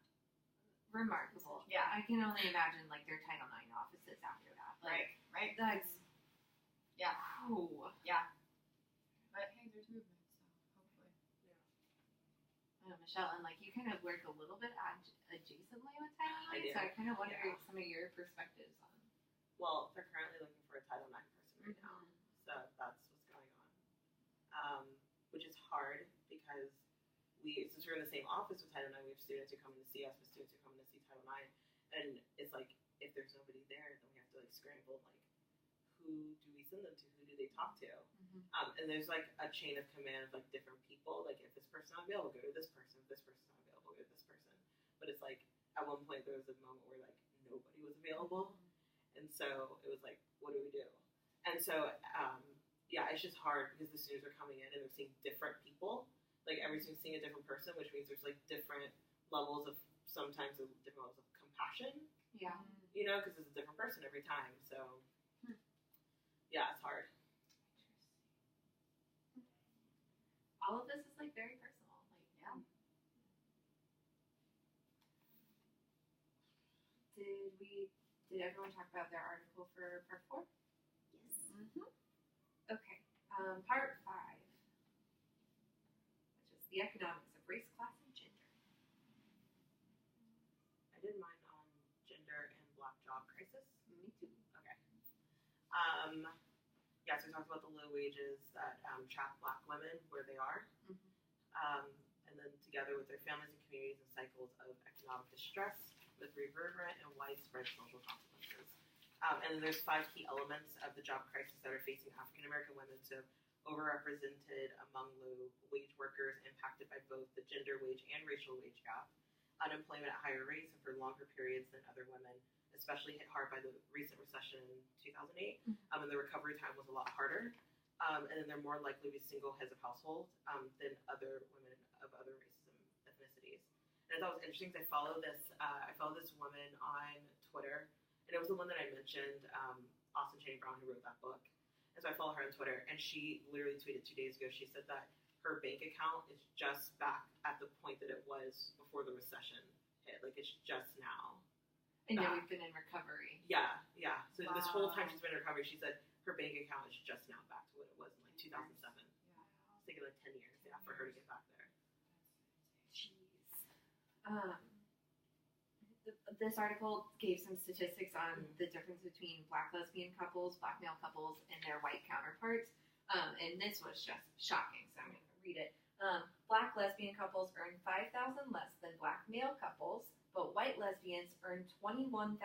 Remarkable. Yeah. I can only imagine like their Title IX offices after that. Like, Right. that's Yeah. ooh. But hey, there's movement, so hopefully. Michelle, and like you kind of work a little bit adjacently with Title I IX, do. so I kind of wonder Yeah. some of your perspectives on. Well, they're currently looking for a Title IX person right now, so that's what's going on. Which is hard because since we're in the same office with Title IX, we have students who come in to see us, with students who come in to see Title IX, and it's like, if there's nobody there, then we have to like scramble, like, who do we send them to? Who do they talk to? And there's like a chain of command of like different people. Like, if this person's not available, go to this person. If this person's not available, available. We have this person, but it's like at one point there was a moment where like nobody was available, and so it was like, what do we do? And so yeah, it's just hard because the students are coming in and they're seeing different people. Like every student's seeing a different person, which means there's like different levels of sometimes different levels of compassion. Yeah. You know, because it's a different person every time. So yeah, it's hard. All of this is like very personal. Like, Yeah. Did everyone talk about their article for part 4? Yes. Mm-hmm. Okay. Part 5, which is the economics of race, class, and gender. I did mine on gender and Black job crisis. Me too. Okay. Yeah, so we talked about the low wages that trap Black women where they are, and then together with their families and communities and cycles of economic distress with reverberant and widespread social consequences. And then there's 5 key elements of the job crisis that are facing African American women. So overrepresented among low wage workers impacted by both the gender wage and racial wage gap, unemployment at higher rates and for longer periods than other women, especially hit hard by the recent recession in 2008, and the recovery time was a lot harder. And then they're more likely to be single heads of households than other women of other races and ethnicities. And I thought it was interesting because I follow this woman on Twitter, and it was the one that I mentioned, Austin Chaney Brown, who wrote that book. And so I follow her on Twitter, and she literally tweeted 2 days ago. She said that her bank account is just back at the point that it was before the recession hit. Like it's just now. And yet we've been in recovery. Yeah. So this whole time she's been in recovery, she said her bank account is just now back to what it was in like 2007. It's taken like 10 years, for her to get back there. Jeez. This article gave some statistics on the difference between Black lesbian couples, Black male couples, and their white counterparts. And this was just shocking, so I'm going to read it. Black lesbian couples earn $5,000 less than Black male couples, but white lesbians earn $21,000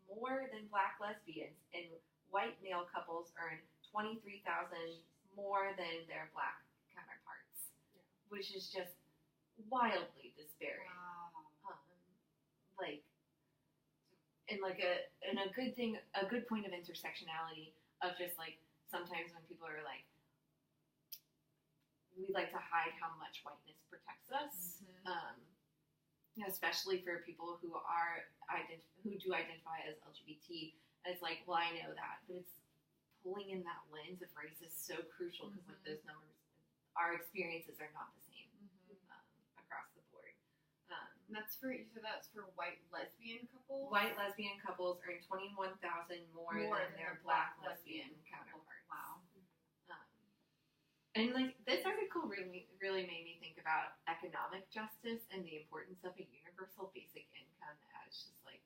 more than Black lesbians, and white male couples earn $23,000 more than their Black counterparts, which is just wildly disparate. A good point of intersectionality of just like sometimes when people are like, we like to hide how much whiteness protects us, especially for people who do identify as LGBT. And it's like, well, I know that, but it's pulling in that lens of race is so crucial because like those numbers, our experiences are not the same across the board. That's for white lesbian couples. White lesbian couples earn $21,000 more than their Black lesbian counterparts. Wow. And like this article really made me think about economic justice and the importance of a universal basic income as just like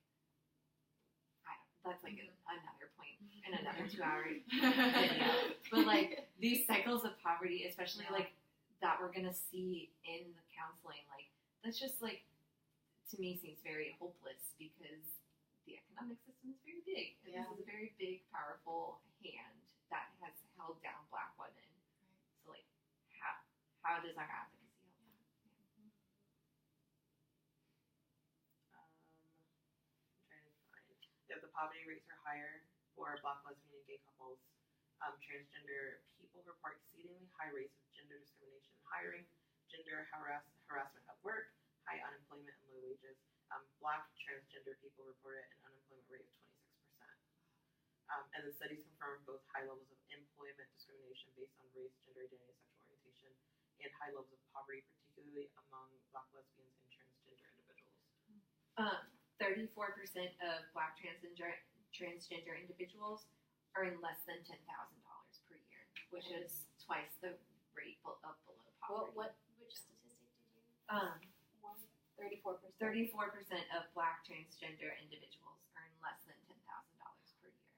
that's like another point in another 2-hour video. But like these cycles of poverty, especially like that we're gonna see in the counseling, like that's just like to me seems very hopeless because the economic system is very big. And this is a very big, powerful hand that has held down Black women. Right. So like how does our advocacy help that? I'm trying to find. The poverty rates are higher for Black, lesbian, and gay couples. Transgender people report exceedingly high rates of gender discrimination in hiring, gender harassment at work, high unemployment, and low wages. Black transgender people reported an unemployment rate of 26%. And the studies confirm both high levels of employment discrimination based on race, gender identity, and sexual orientation, and high levels of poverty, particularly among Black lesbians and transgender individuals. 34% of Black transgender individuals earn less than $10,000 per year, which is twice the rate of below poverty. Which statistic did you? 34% of Black transgender individuals earn less than $10,000 per year.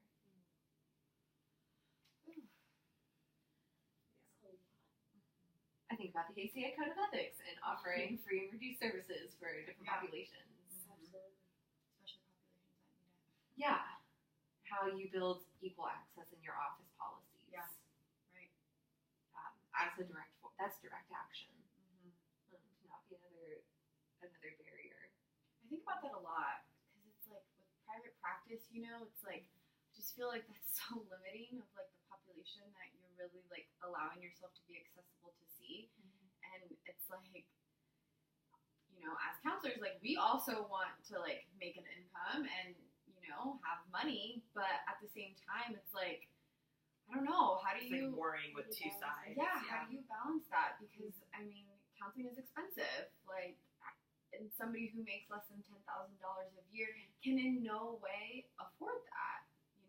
I think about the ACA Code of Ethics and offering free and reduced services for different populations. Absolutely. Especially populations that need it. Yeah. How you build equal access in your office policies. Yeah. Right. As a that's direct action. To not be another barrier. I think about that a lot because it's like with private practice, it's like I just feel like that's so limiting of like the population that you're really like allowing yourself to be accessible to see, and it's like as counselors, like we also want to like make an income and have money, but at the same time, it's like I don't know, how do It's you like warring with two sides. how do you balance that? Because I mean, counseling is expensive. Like, and somebody who makes less than $10,000 a year can in no way afford that.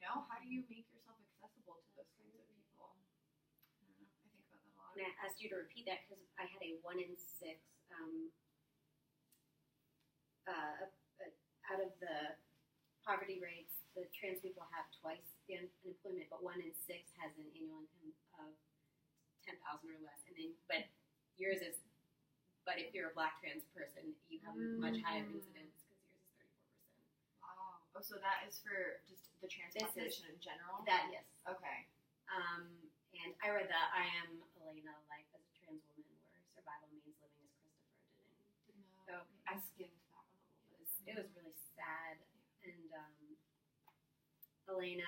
How do you make yourself accessible to those kinds of people? I don't know. I think about that a lot. And I asked you to repeat that because I had a 1 in 6 out of the poverty rates, the trans people have twice the unemployment, but 1 in 6 has an annual income of 10,000 or less. And then, but yours is. But if you're a Black trans person, you have much higher incidence because yours is 34%. Wow. Oh, so that is for just the trans population in general? That, yes. Okay. And I read that I Am Elena, Life as a Trans Woman, where survival means living as Christopher didn't. No, I skimmed that one a little bit. It was really sad. And Elena,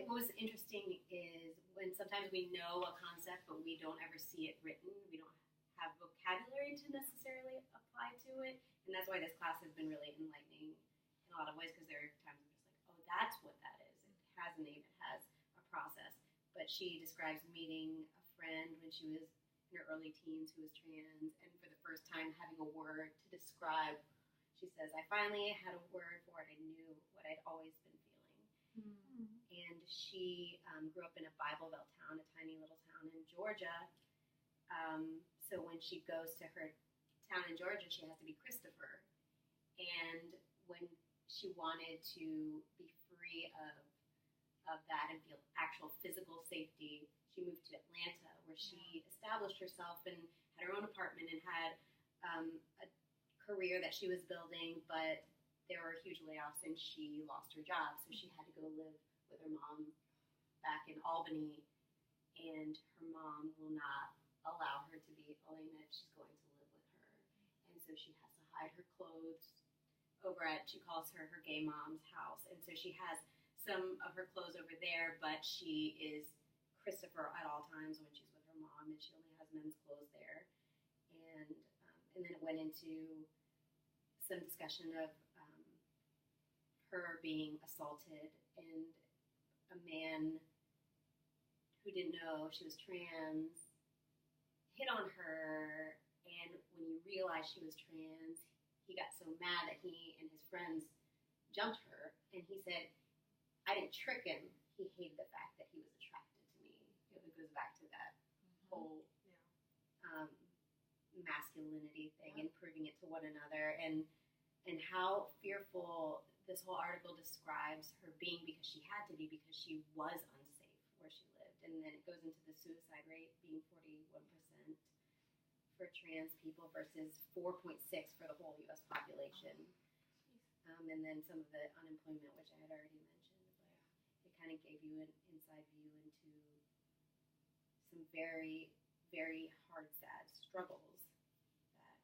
what was interesting is when sometimes we know a concept, but we don't ever see it written. We don't have vocabulary to necessarily apply to it. And that's why this class has been really enlightening in a lot of ways, because there are times I'm just like, oh, that's what that is. It has a name, it has a process. But she describes meeting a friend when she was in her early teens who was trans, and for the first time having a word to describe. She says, I finally had a word for it. I knew what I'd always been feeling. And she grew up in a Bible Belt town, a tiny little town in Georgia. So when she goes to her town in Georgia, she has to be Christopher. And when she wanted to be free of that and feel actual physical safety, she moved to Atlanta, where she established herself and had her own apartment and had a career that she was building, but there were huge layoffs and she lost her job. So she had to go live with her mom back in Albany, and her mom will not allow her to be Elena if she's going to live with her. And so she has to hide her clothes over at, she calls her gay mom's house. And so she has some of her clothes over there, but she is Christopher at all times when she's with her mom, and she only has men's clothes there. And then it went into some discussion of her being assaulted, and a man who didn't know she was trans hit on her, and when he realized she was trans, he got so mad that he and his friends jumped her, and he said, I didn't trick him, he hated the fact that he was attracted to me. It goes back to that whole masculinity thing and proving it to one another, and how fearful this whole article describes her being, because she had to be, because she was unsafe where she lived. And then it goes into the suicide rate being 41% for trans people versus 4.6 for the whole U.S. population. And then some of the unemployment, which I had already mentioned, but it kind of gave you an inside view into some very, very hard, sad struggles that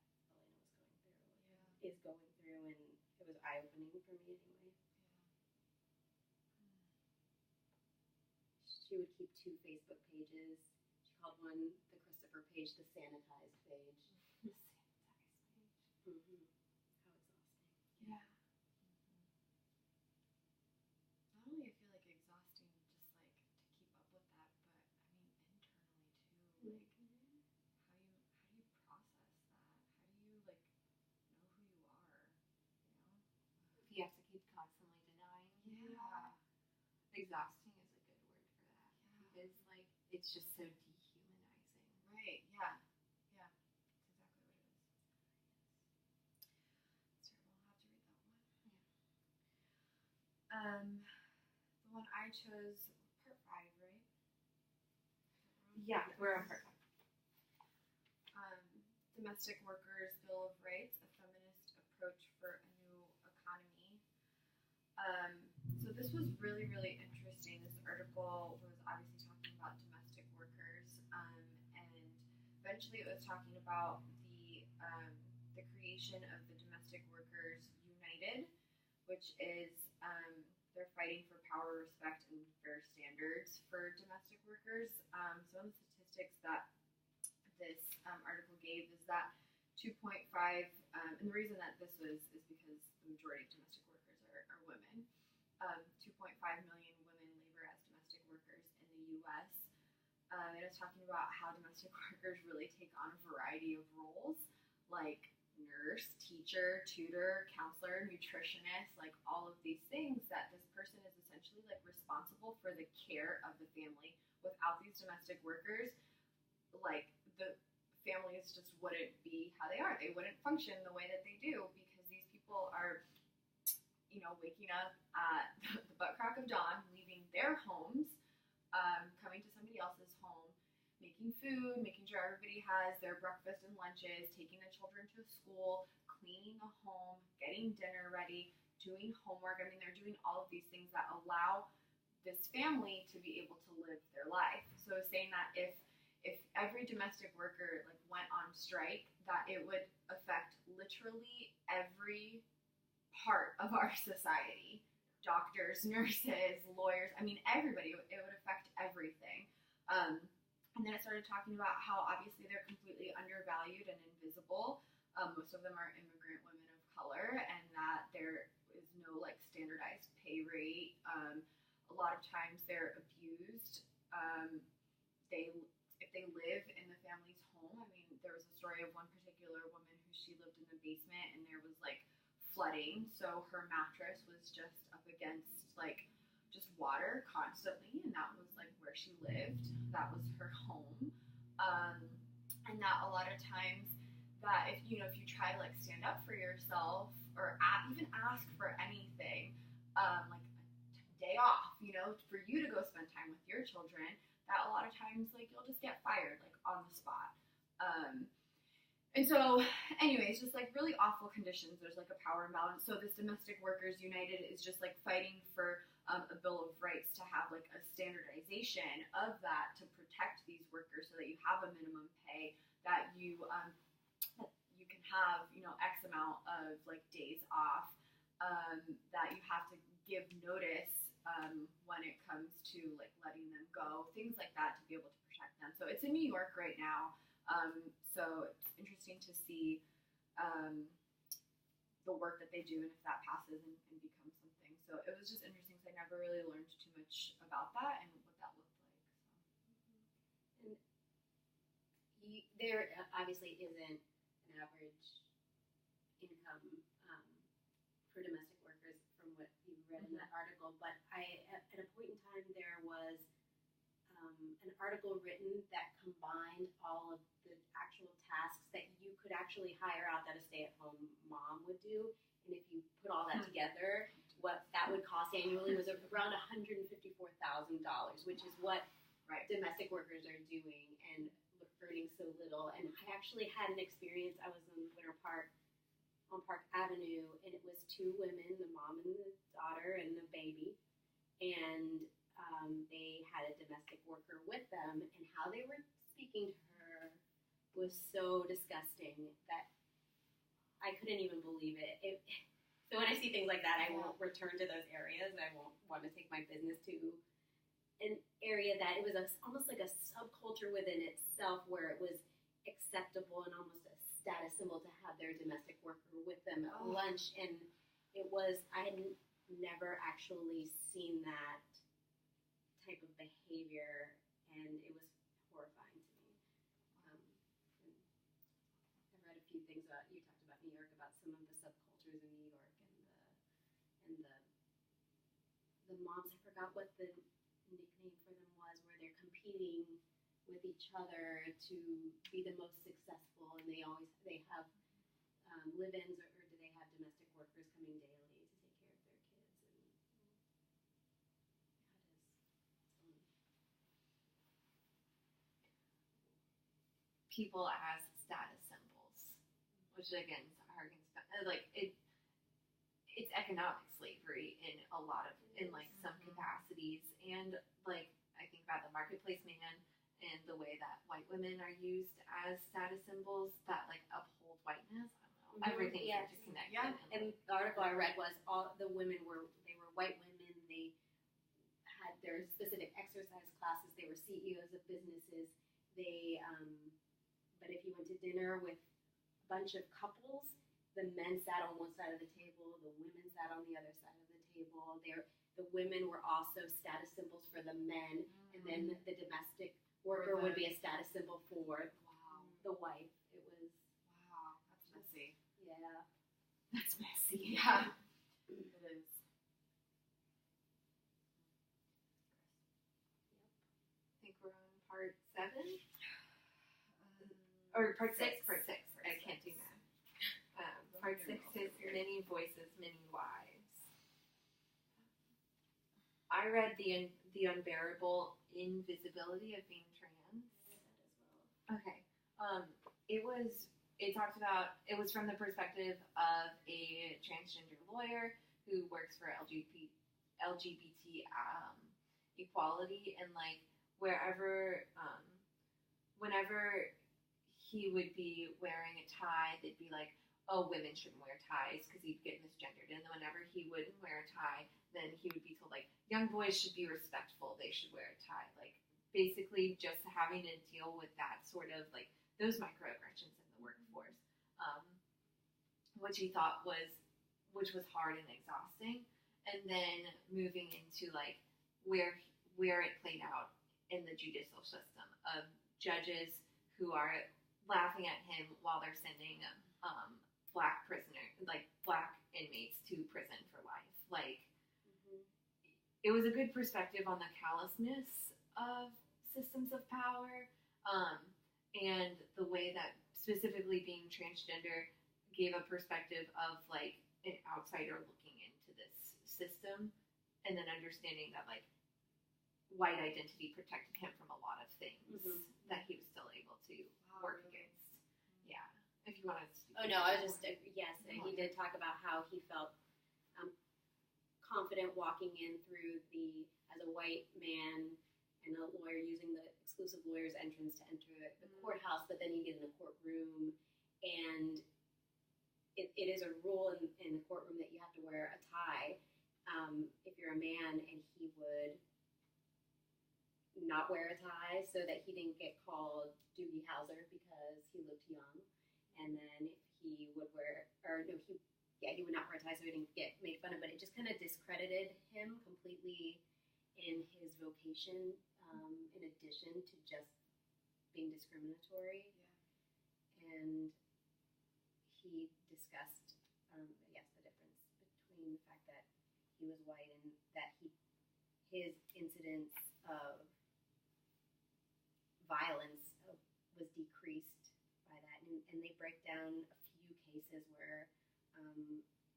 Elena is going through, and it was eye-opening for me anyway. She would keep 2 Facebook pages. She called one the Christopher page the sanitized page. The sanitized page. How exhausting. Yeah. Not only I feel like exhausting just like to keep up with that, but I mean internally too. Like how do you process that? How do you like know who you are? You have to keep constantly denying. Yeah. Exhausting is a good word for that. Yeah. Because like it's just so dehumanizing. Right. Yeah. Yeah. That's exactly what it is. It's terrible. I'll have to read that one. The one I chose, part 5, right? Yeah, we're on part time. Domestic Workers' Bill of Rights, a feminist approach for a new economy. So this was really, really interesting. This article was obviously talking about domestic workers, and eventually it was talking about the the creation of the Domestic Workers United, which is they're fighting for power, respect, and fair standards for domestic workers. Some of the statistics that this article gave is that 2.5, and the reason that this was is because the majority of domestic workers are women. 2.5 million women labor as domestic workers in the U.S. It was talking about how domestic workers really take on a variety of roles, like nurse, teacher, tutor, counselor, nutritionist, like all of these things that this person is essentially like responsible for the care of the family. Without these domestic workers, like the families just wouldn't be how they are. They wouldn't function the way that they do because these people are, you know, waking up at the butt crack of dawn, leaving their homes, coming to somebody else's home, making food, making sure everybody has their breakfast and lunches, taking the children to school, cleaning the home, getting dinner ready, doing homework. I mean, they're doing all of these things that allow this family to be able to live their life. So saying that if every domestic worker like went on strike, that it would affect literally every part of our society. Doctors, nurses, lawyers, I mean everybody, it would affect everything. And then it started talking about how obviously they're completely undervalued and invisible. Most of them are immigrant women of color, and that there is no like standardized pay rate. A lot of times they're abused. If they live in the family's home, I mean, there was a story of one particular woman who she lived in the basement and there was like flooding, so her mattress was just up against like just water constantly, and that was like where she lived. That was her home. And that a lot of times that if you try to like stand up for yourself or even ask for anything, like a day off, for you to go spend time with your children, that a lot of times like you'll just get fired like on the spot. And so anyways, just like really awful conditions. There's like a power imbalance. So this Domestic Workers United is just like fighting for a Bill of Rights to have like a standardization of that to protect these workers so that you have a minimum pay, that you can have, X amount of like days off, that you have to give notice when it comes to like letting them go, things like that to be able to protect them. So it's in New York right now. So it's interesting to see the work that they do and if that passes and becomes something. So it was just interesting because I never really learned too much about that and what that looked like. So. And there obviously isn't an average income for domestic workers from what you read in that article, but at a point in time there was an article written that combined all of the actual tasks that you could actually hire out that a stay-at-home mom would do, and if you put all that together, what that would cost annually was around $154,000, which is what domestic workers are doing and earning so little. And I actually had an experience. I was in Winter Park on Park Avenue, and it was two women, the mom and the daughter and the baby, and they had a domestic worker with them, and how they were speaking to her was so disgusting that I couldn't even believe it. So when I see things like that, I won't return to those areas. I won't want to take my business to an area that it was almost like a subculture within itself, where it was acceptable and almost a status symbol to have their domestic worker with them at lunch. And I had never actually seen that type of behavior, and it was horrifying to me. And I read a few things about, you talked about New York, about some of the subcultures in New York, and the moms, I forgot what the nickname for them was, where they're competing with each other to be the most successful, and they have live-ins, or do they have domestic workers coming daily to take care of their kids? And People as status symbols, which again is like it's economic slavery in a lot of some capacities, and like I think about the marketplace man and the way that white women are used as status symbols that like uphold whiteness. I don't know. everything's Yes. interconnected. Yeah. And the article I read was all the women were white women. They had their specific exercise classes. They were CEOs of businesses. They, but if you went to dinner with a bunch of couples, the men sat on one side of the table, the women sat on the other side of the table. The women were also status symbols for the men, and then the domestic worker would be a status symbol for Wow. the wife. It was, Wow, that's messy. yeah. That's messy. Yeah, it is. I think we're on part 7 or part 6. Part 6. I can't do math. Part 6 is many voices, many wives. I read the unbearable invisibility of being trans. Okay. It was from the perspective of a transgender lawyer who works for LGBT equality, and like whenever he would be wearing a tie, they'd be like, oh, women shouldn't wear ties because he'd get misgendered. And then whenever he would wear a tie, then he would be told like, young boys should be respectful, they should wear a tie. Like basically just having to deal with that sort of like those microaggressions in the workforce, which was hard and exhausting. And then moving into like where it played out in the judicial system of judges who are laughing at him while they're sending black inmates to prison for life. Like it was a good perspective on the callousness of systems of power, and the way that specifically being transgender gave a perspective of like an outsider looking into this system, and then understanding that like white identity protected him from a lot of things that he was still able to work against. Yeah, if you want to. Oh no, I was just yes. He did talk about how he felt confident walking in through as a white man and a lawyer using the exclusive lawyer's entrance to enter the courthouse, but then you get in the courtroom and it is a rule in the courtroom that you have to wear a tie if you're a man, and he would not wear a tie so that he didn't get called Doogie Howser because he looked young. And then if he would he would not wear a tie so he didn't get made fun of, but it just kind of discredited him completely in his vocation, in addition to just being discriminatory. Yeah. And he discussed, the difference between the fact that he was white and that his incidence of violence was decreased by that. And they break down a few cases where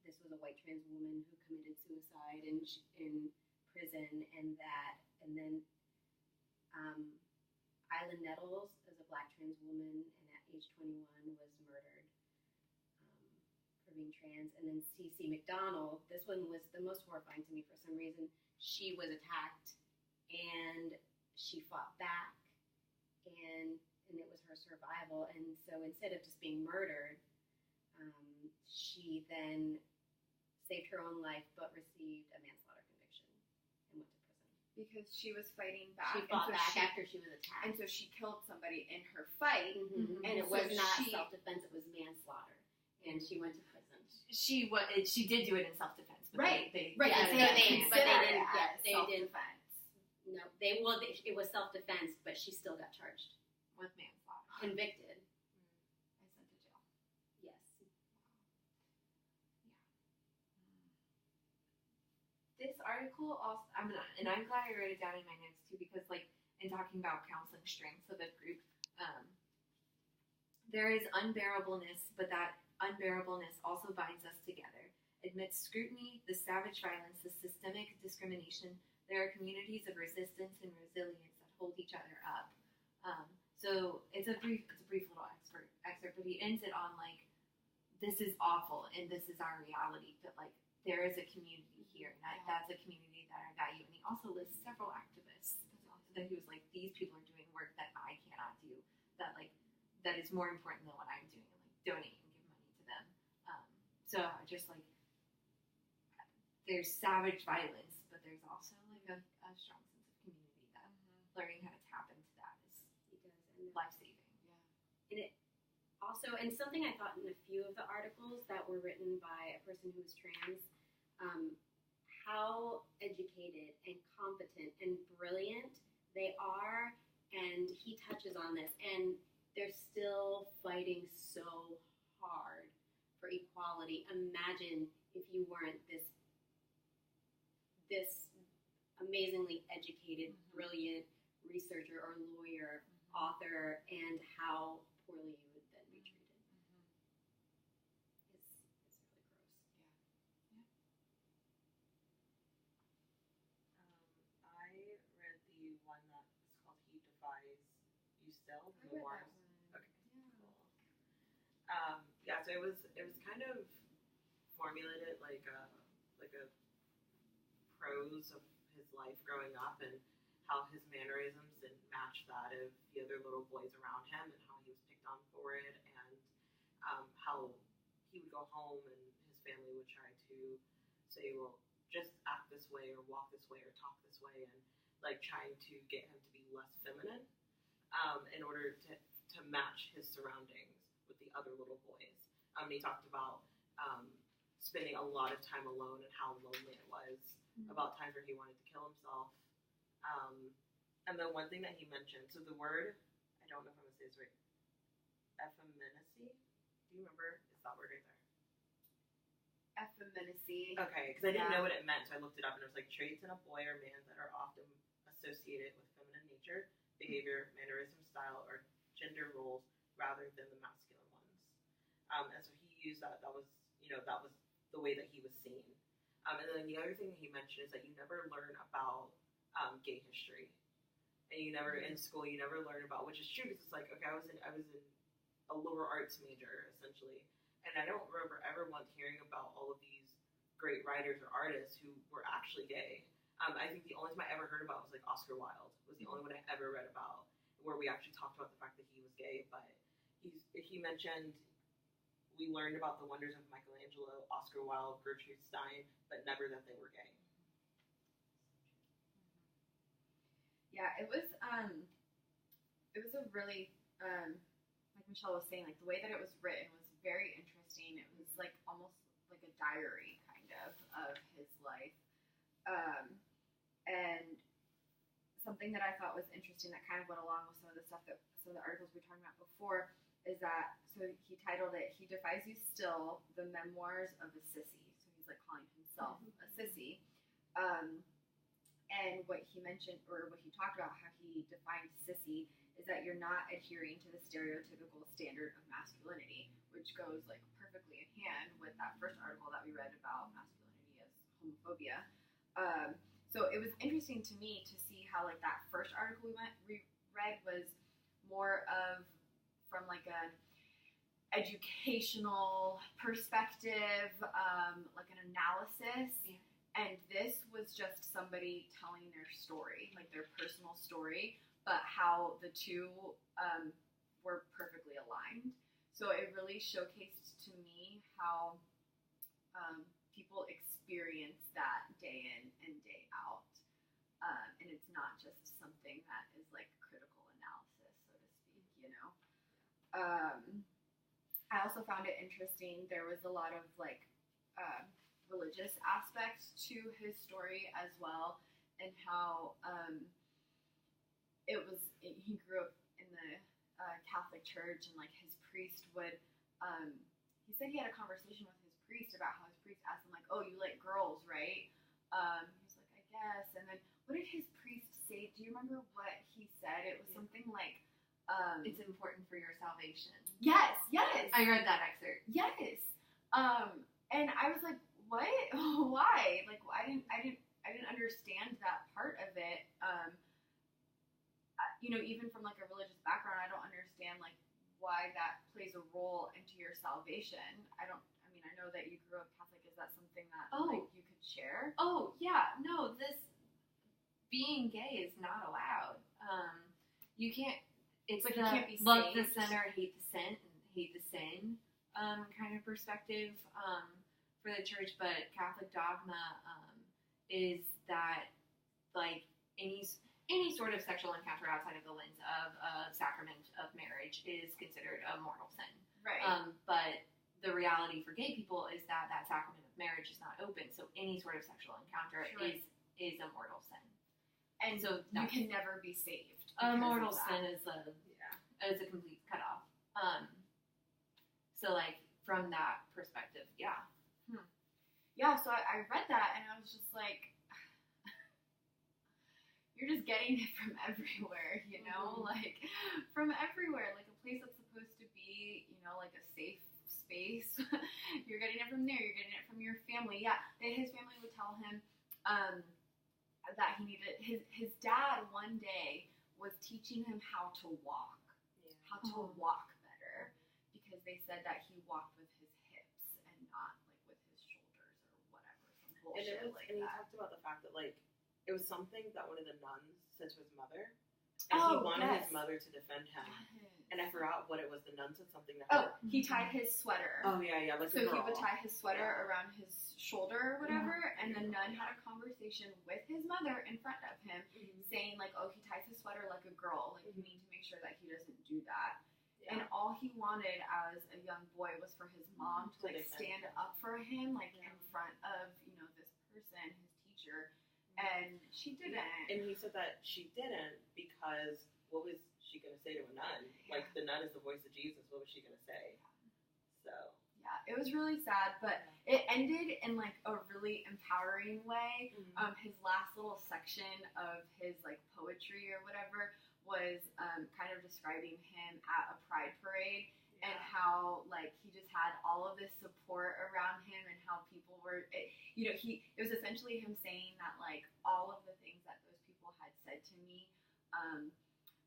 this was a white trans woman who committed suicide in prison, and then Isla Nettles is a black trans woman, and at age 21 was murdered for being trans. And then Cece McDonald, this one was the most horrifying to me for some reason. She was attacked, and she fought back, and it was her survival. And so instead of just being murdered, she then saved her own life, but received a manslaughter conviction and went to prison. Because she was fighting back. She fought back after she was attacked. And so she killed somebody in her fight. And it was not self-defense, it was manslaughter. And she went to prison. She did do it in self-defense. But Right. They Right. didn't They didn't. No, it was self-defense, but she still got charged. with manslaughter. Convicted. I sent to jail. Yes. This article also, I'm glad I wrote it down in my notes too, because like in talking about counseling strengths of a group, there is unbearableness, but that unbearableness also binds us together. Amidst scrutiny, the savage violence, the systemic discrimination, there are communities of resistance and resilience that hold each other up. So it's a brief little excerpt, but he ends it on like, this is awful and this is our reality, but like there is a community here, and that's a community that I value. And he also lists several activists that he was like, these people are doing work that I cannot do, that is more important than what I'm doing, and like donate and give money to them. So just like there's savage violence, but there's also like a strong sense of community that learning how to tap into that is life saving. And it also, and something I thought in a few of the articles that were written by a person who was trans, how educated and competent and brilliant they are, and he touches on this, and they're still fighting so hard for equality. Imagine if you weren't this amazingly educated, brilliant researcher or lawyer, author, and how poorly you would then be treated. It's really gross. I read the one that is called "He Defies You Still." I read that Memoirs. one. Okay. Cool. So it was kind of formulated like a prose of his life growing up and how his mannerisms didn't match that of the other little boys around him and how he was picked on for it, and how he would go home and his family would try to say, well, just act this way or walk this way or talk this way, and like trying to get him to be less feminine in order to match his surroundings with the other little boys. And he talked about spending a lot of time alone and how lonely it was, about times where he wanted to kill himself. And then one thing that he mentioned, so the word, I don't know if I'm going to say this right, effeminacy. Do you remember? It's that word right there. Effeminacy. Okay, because I didn't know what it meant, so I looked it up, and it was like traits in a boy or man that are often associated with feminine nature, behavior, mannerism, style, or gender roles rather than the masculine ones. And so he used that. That was the way that he was seen. And then the other thing he mentioned is that you never learn about gay history, and you never in school you never learn about, which is true because it's like, okay, I was in a lower arts major essentially, and I don't remember ever once hearing about all of these great writers or artists who were actually gay. I think the only time I ever heard about was like Oscar Wilde was the only one I ever read about where we actually talked about the fact that he was gay. But he mentioned we learned about the wonders of Michelangelo, Oscar Wilde, Gertrude Stein, but never that they were gay. Yeah, it was a really like Michelle was saying, like the way that it was written was very interesting. It was like almost like a diary kind of his life. And something that I thought was interesting that kind of went along with some of the stuff that some of the articles we were talking about before is that, so he titled it "He Defies You Still: The Memoirs of a Sissy." So he's like calling himself a sissy. And what he mentioned, or what he talked about, how he defined sissy, is that you're not adhering to the stereotypical standard of masculinity, which goes like perfectly in hand with that first article that we read about masculinity as homophobia. So it was interesting to me to see how like that first article we read was more of from like a educational perspective, like an analysis. Yeah. And this was just somebody telling their story, like their personal story, but how the two were perfectly aligned. So it really showcased to me how people experience that day in and day out. And it's not just something that is like critical analysis, so to speak, you know. I also found it interesting. There was a lot of like religious aspects to his story as well, and how he grew up in the Catholic Church, and like his priest would. He said he had a conversation with his priest about how his priest asked him like, "Oh, you like girls, right?" He's like, "I guess." And then what did his priest say? Do you remember what he said? It was something like, It's important for your salvation. Yes. I read that excerpt. Yes. And I was like, what? Why? Like, I didn't understand that part of it. You know, even from like a religious background, I don't understand like why that plays a role into your salvation. I know that you grew up Catholic. Is that something that like you could share? Oh yeah, no, this being gay is not allowed. You can't. It's like the you can't be love the saved. sinner, hate the sin, and hate the sin. kind of perspective for the church, but Catholic dogma is that like any sort of sexual encounter outside of the lens of a sacrament of marriage is considered a mortal sin. Right. But the reality for gay people is that that sacrament of marriage is not open, so any sort of sexual encounter is a mortal sin. And so you can never be saved. A mortal of that. sin is a complete cutoff. So like from that perspective, yeah. Yeah, so I read that and I was just like, you're just getting it from everywhere, you know, like from everywhere, like a place that's supposed to be, you know, like a safe space. You're getting it from there. You're getting it from your family. Yeah, his family would tell him that he needed his dad one day was teaching him how to walk better, because they said that he walked with his hips and not like with his shoulders or whatever. Some bullshit and like he that. talked about the fact that like it was something that one of the nuns said to his mother, and he wanted his mother to defend him. And I forgot what it was. The nun said something to her. He tied his sweater. Oh yeah, like so a girl. He would tie his sweater around his shoulder or whatever, and the nun had a conversation with his mother in front of him, saying like, "Oh, he ties his sweater like a girl. Like you need to make sure that he doesn't do that." Yeah. And all he wanted as a young boy was for his mom to like stand up for him, like in front of this person, his teacher, and she didn't. And he said that she didn't because what was she going to say to a nun? Like, the nun is the voice of Jesus. What was she going to say? So. Yeah, it was really sad, but it ended in, like, a really empowering way. His last little section of his, like, poetry or whatever was kind of describing him at a pride parade and how, like, he just had all of this support around him and how people were, it was essentially him saying that, like, all of the things that those people had said to me,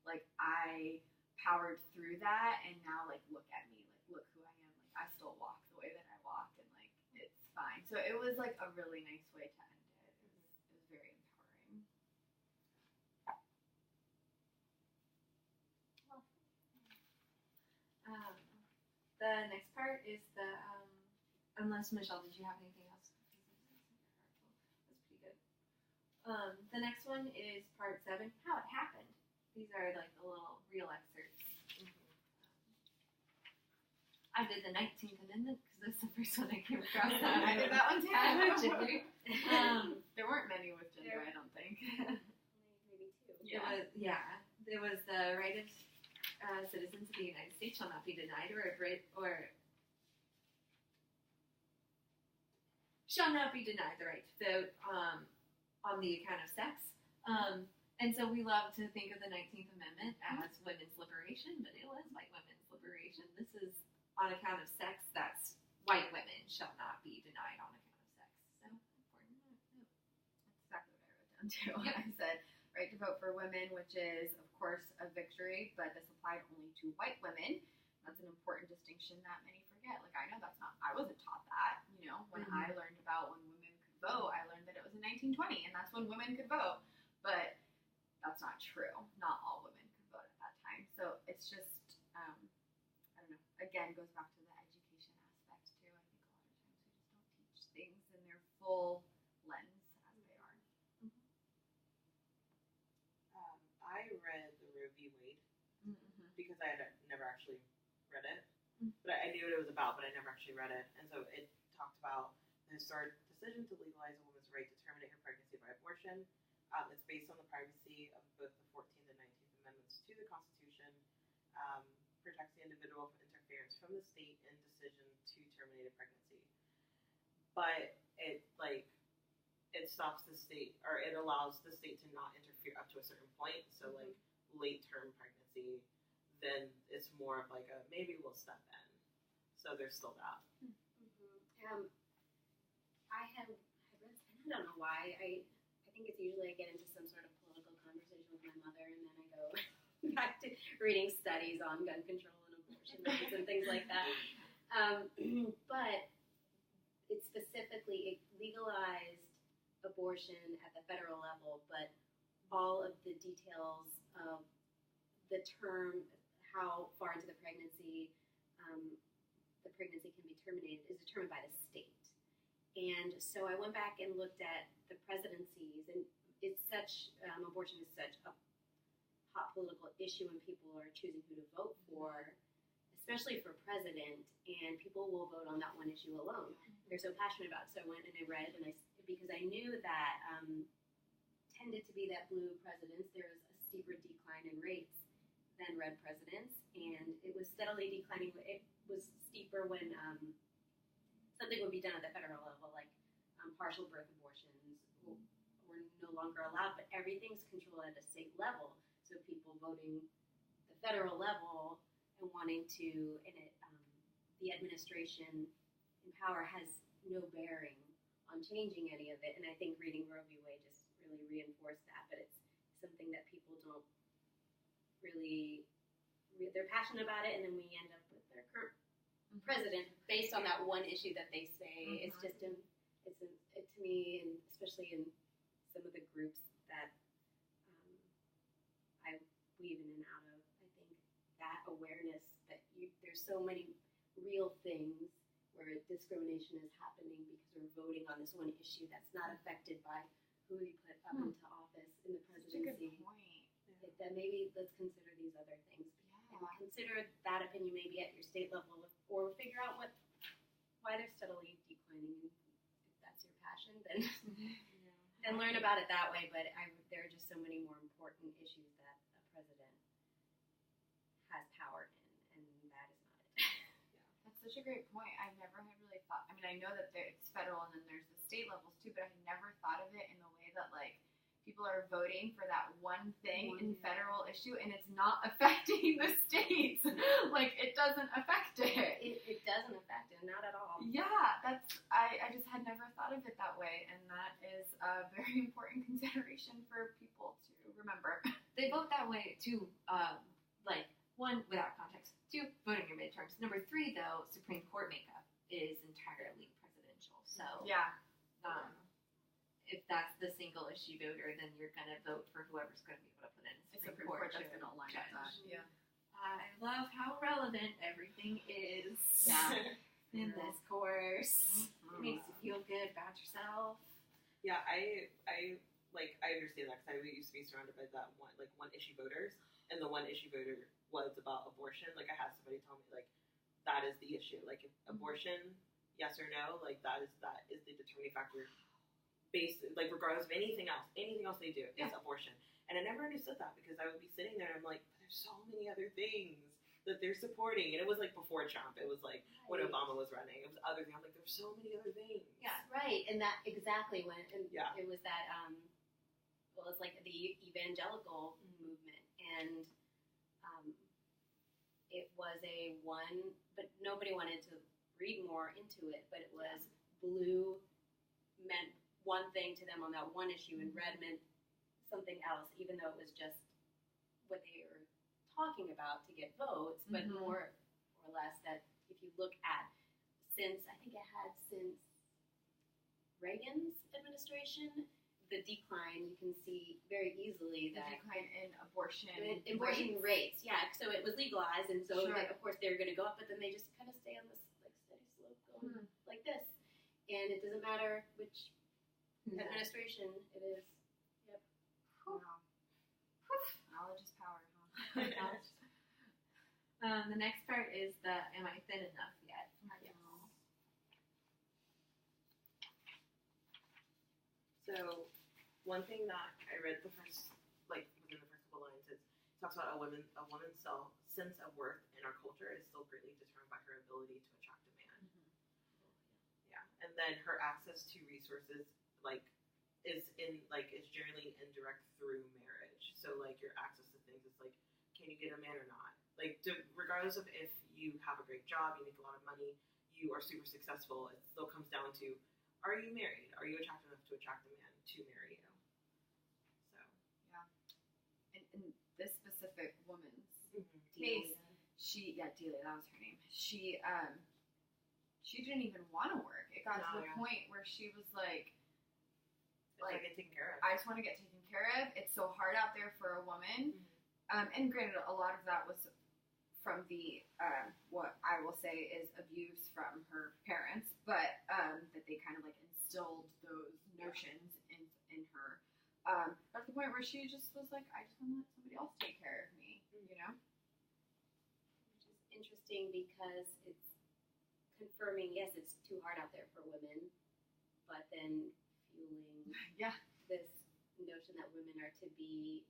like, I powered through that, and now, like, look at me. Like, look who I am. Like, I still walk the way that I walk, and, like, it's fine. So it was, like, a really nice way to end it. It was very empowering. The next part is the, unless, Michelle, did you have anything else? That's pretty good. The next one is part 7, how it happened. These are like the little real excerpts. I did the 19th Amendment because that's the first one I came across. I did that one too. Gender. There weren't many with gender, I don't think. Maybe 2. Yeah. There was the right of citizens of the United States shall not be denied or shall not be denied the right to vote on the account of sex. And so we love to think of the 19th Amendment as women's liberation, but it was white women's liberation. This is on account of sex. That's white women shall not be denied on account of sex. So important to note. That's exactly what I wrote down too. Yep. I said right to vote for women, which is of course a victory, but this applied only to white women. That's an important distinction that many forget. Like I know that's not. I wasn't taught that. When I learned about when women could vote, I learned that it was in 1920, and that's when women could vote. But that's not true. Not all women could vote at that time. So it's just, I don't know. Again, goes back to the education aspect too. I think a lot of times we just don't teach things in their full lens as they are. I read the Roe v. Wade because I had never actually read it. But I knew what it was about, but I never actually read it. And so it talked about the historic decision to legalize a woman's right to terminate her pregnancy by abortion. It's based on the privacy of both the 14th and 19th Amendments to the Constitution, protects the individual from interference from the state in decision to terminate a pregnancy. But it stops the state, or it allows the state to not interfere up to a certain point. So like late-term pregnancy, then it's more of like a maybe we'll step in. So there's still that. I don't know why. I think it's usually I get into some sort of political conversation with my mother, and then I go back to reading studies on gun control and abortion rights and things like that. But it legalized abortion at the federal level, but all of the details of the term, how far into the pregnancy the pregnancy can be terminated is determined by the state. And so I went back and looked at the presidencies, and it's such, abortion is such a hot political issue when people are choosing who to vote for, especially for president, and people will vote on that one issue alone. They're so passionate about it. So I went and I read, because I knew that tended to be that blue presidents, there was a steeper decline in rates than red presidents, and it was steadily declining. It was steeper when something would be done at the federal level, like partial birth abortions were no longer allowed, but everything's controlled at a state level. So people voting the federal level and wanting to, the administration in power has no bearing on changing any of it. And I think reading Roe v. Wade just really reinforced that. But it's something that people don't really, they're passionate about it, and then we end up with their current president based on that one issue that they say. It's just, to me, and especially in some of the groups that I weave in and out of, I think that awareness that there's so many real things where discrimination is happening because we're voting on this one issue that's not affected by who we put up into office in the presidency. Such a good point. That maybe let's consider these other things. And consider that opinion maybe at your state level, or figure out why they're steadily declining. If that's your passion, then learn about it that way. But there are just so many more important issues that a president has power in, and that is not it. That's such a great point. I've never had really thought. I mean, I know that it's federal and then there's the state levels too, but I've never thought of it in the way that like people are voting for that one thing in federal issue, and it's not affecting the states. Like, it doesn't affect it. It doesn't affect it, not at all. Yeah, I just had never thought of it that way, and that is a very important consideration for people to remember. They vote that way too, like, one, without context, two, voting your midterms. Number three, though, Supreme Court makeup is entirely presidential. So, yeah. If that's the single issue voter, then you're going to vote for whoever's going to be able to put in a Supreme Court that's going to align with that. Yeah. I love how relevant everything is in this course. It makes you feel good about yourself. Yeah, I understand that because I used to be surrounded by that one issue voters, and the one issue voter was about abortion. Like, I had somebody tell me like that is the issue. Like, if abortion, yes or no, like that is the determining factor. Based, like, regardless of anything else they do is abortion. And I never understood that because I would be sitting there and I'm like, there's so many other things that they're supporting. And it was like before Trump. It was like when Obama was running. It was other things. I'm like, there's so many other things. Yeah, right. And that exactly when it was that, it's like the evangelical movement. And it was but nobody wanted to read more into it. But it was blue meant one thing to them on that one issue, and red meant something else, even though it was just what they were talking about to get votes, but more or less that if you look at since Reagan's administration, the decline, you can see very easily that the decline in abortion rates. Yeah, so it was legalized, and so of course they're going to go up, but then they just kind of stay on this like steady slope going like this, and it doesn't matter which administration it is. Yep. Wow. Knowledge is power, huh? The next part is the am I thin enough yet? So, one thing that I read within the first couple lines is it talks about a woman's sense of worth in our culture is still greatly determined by her ability to attract a man. Yeah, and then her access to resources is generally indirect through marriage. So like your access to things is like, can you get a man or not? Like, regardless of if you have a great job, you make a lot of money, you are super successful, it still comes down to, are you married? Are you attractive enough to attract a man to marry you? So yeah. And this specific woman's case, Delia, that was her name. She didn't even want to work. It got to the point where she was like, get taken care of. I just want to get taken care of. It's so hard out there for a woman. And granted, a lot of that was from the what I will say say is abuse from her parents, but that they kind of like instilled those notions in her. At the point where she just was like, I just want to let somebody else take care of me, you know? Which is interesting because it's confirming, yes, it's too hard out there for women, but then fueling Yeah. this notion that women are to be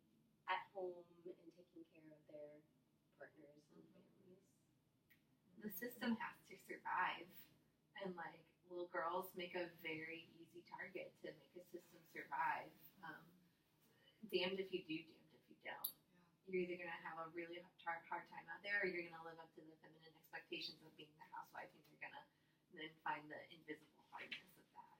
at home and taking care of their partners and families. The system has to survive, and like little girls make a very easy target to make a system survive. Damned if you do, damned if you don't. You're either gonna have a really hard time out there, or you're gonna live up to the feminine expectations of being the housewife, and you're gonna then find the invisible hardness of that.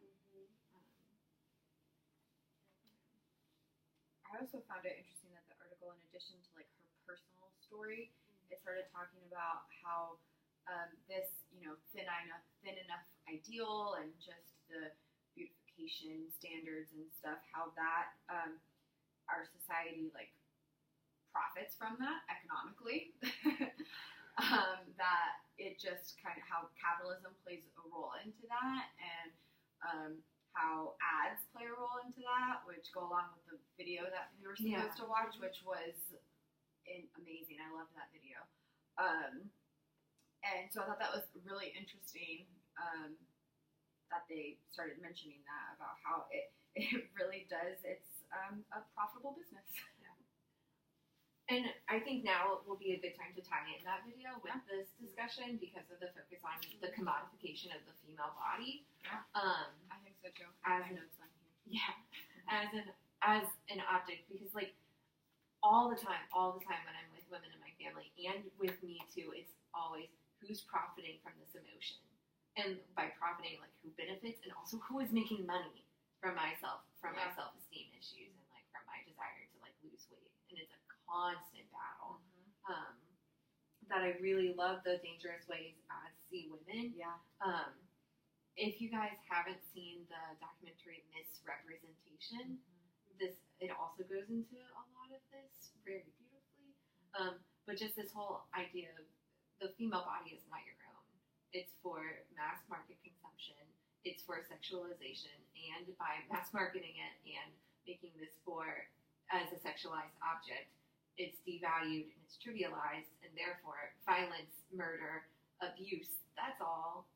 I also found it interesting that the article, in addition to like her personal story, it started talking about how this, thin enough ideal and just the beautification standards and stuff, how that our society like profits from that economically. That it just kind of how capitalism plays a role into that, and how ads play a role into that, which go along with the video that we were supposed to watch, which was amazing. I loved that video. And so I thought that was really interesting that they started mentioning that about how it really does. It's a profitable business. And I think now will be a good time to tie in that video with this discussion because of the focus on the commodification of the female body. Yeah. I think so too. I have notes on here. Yeah, as an object, because like all the time when I'm with women in my family and with me too, it's always who's profiting from this emotion, and by profiting, like who benefits, and also who is making money from my self-esteem issues, and like from my desire to like lose weight, and it's a constant battle. That I really love the dangerous ways ads see women. Yeah. If you guys haven't seen the documentary Misrepresentation, it also goes into a lot of this very beautifully. But just this whole idea of the female body is not your own. It's for mass market consumption. It's for sexualization, and by mass marketing it and making this as a sexualized object, it's devalued and it's trivialized, and therefore violence, murder, abuse, that's all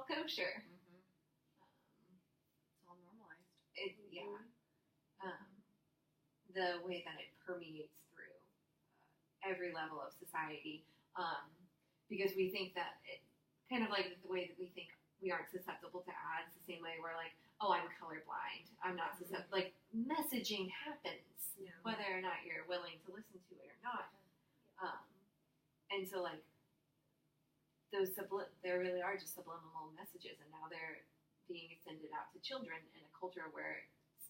kosher. It's all normalized. The way that it permeates through every level of society, because we think that kind of like the way that we think we aren't susceptible to ads, the same way we're like, oh, I'm colorblind, I'm not susceptible. Like, messaging happens, whether or not you're willing to listen to it or not. And so, like, there really are just subliminal messages, and now they're being extended out to children in a culture where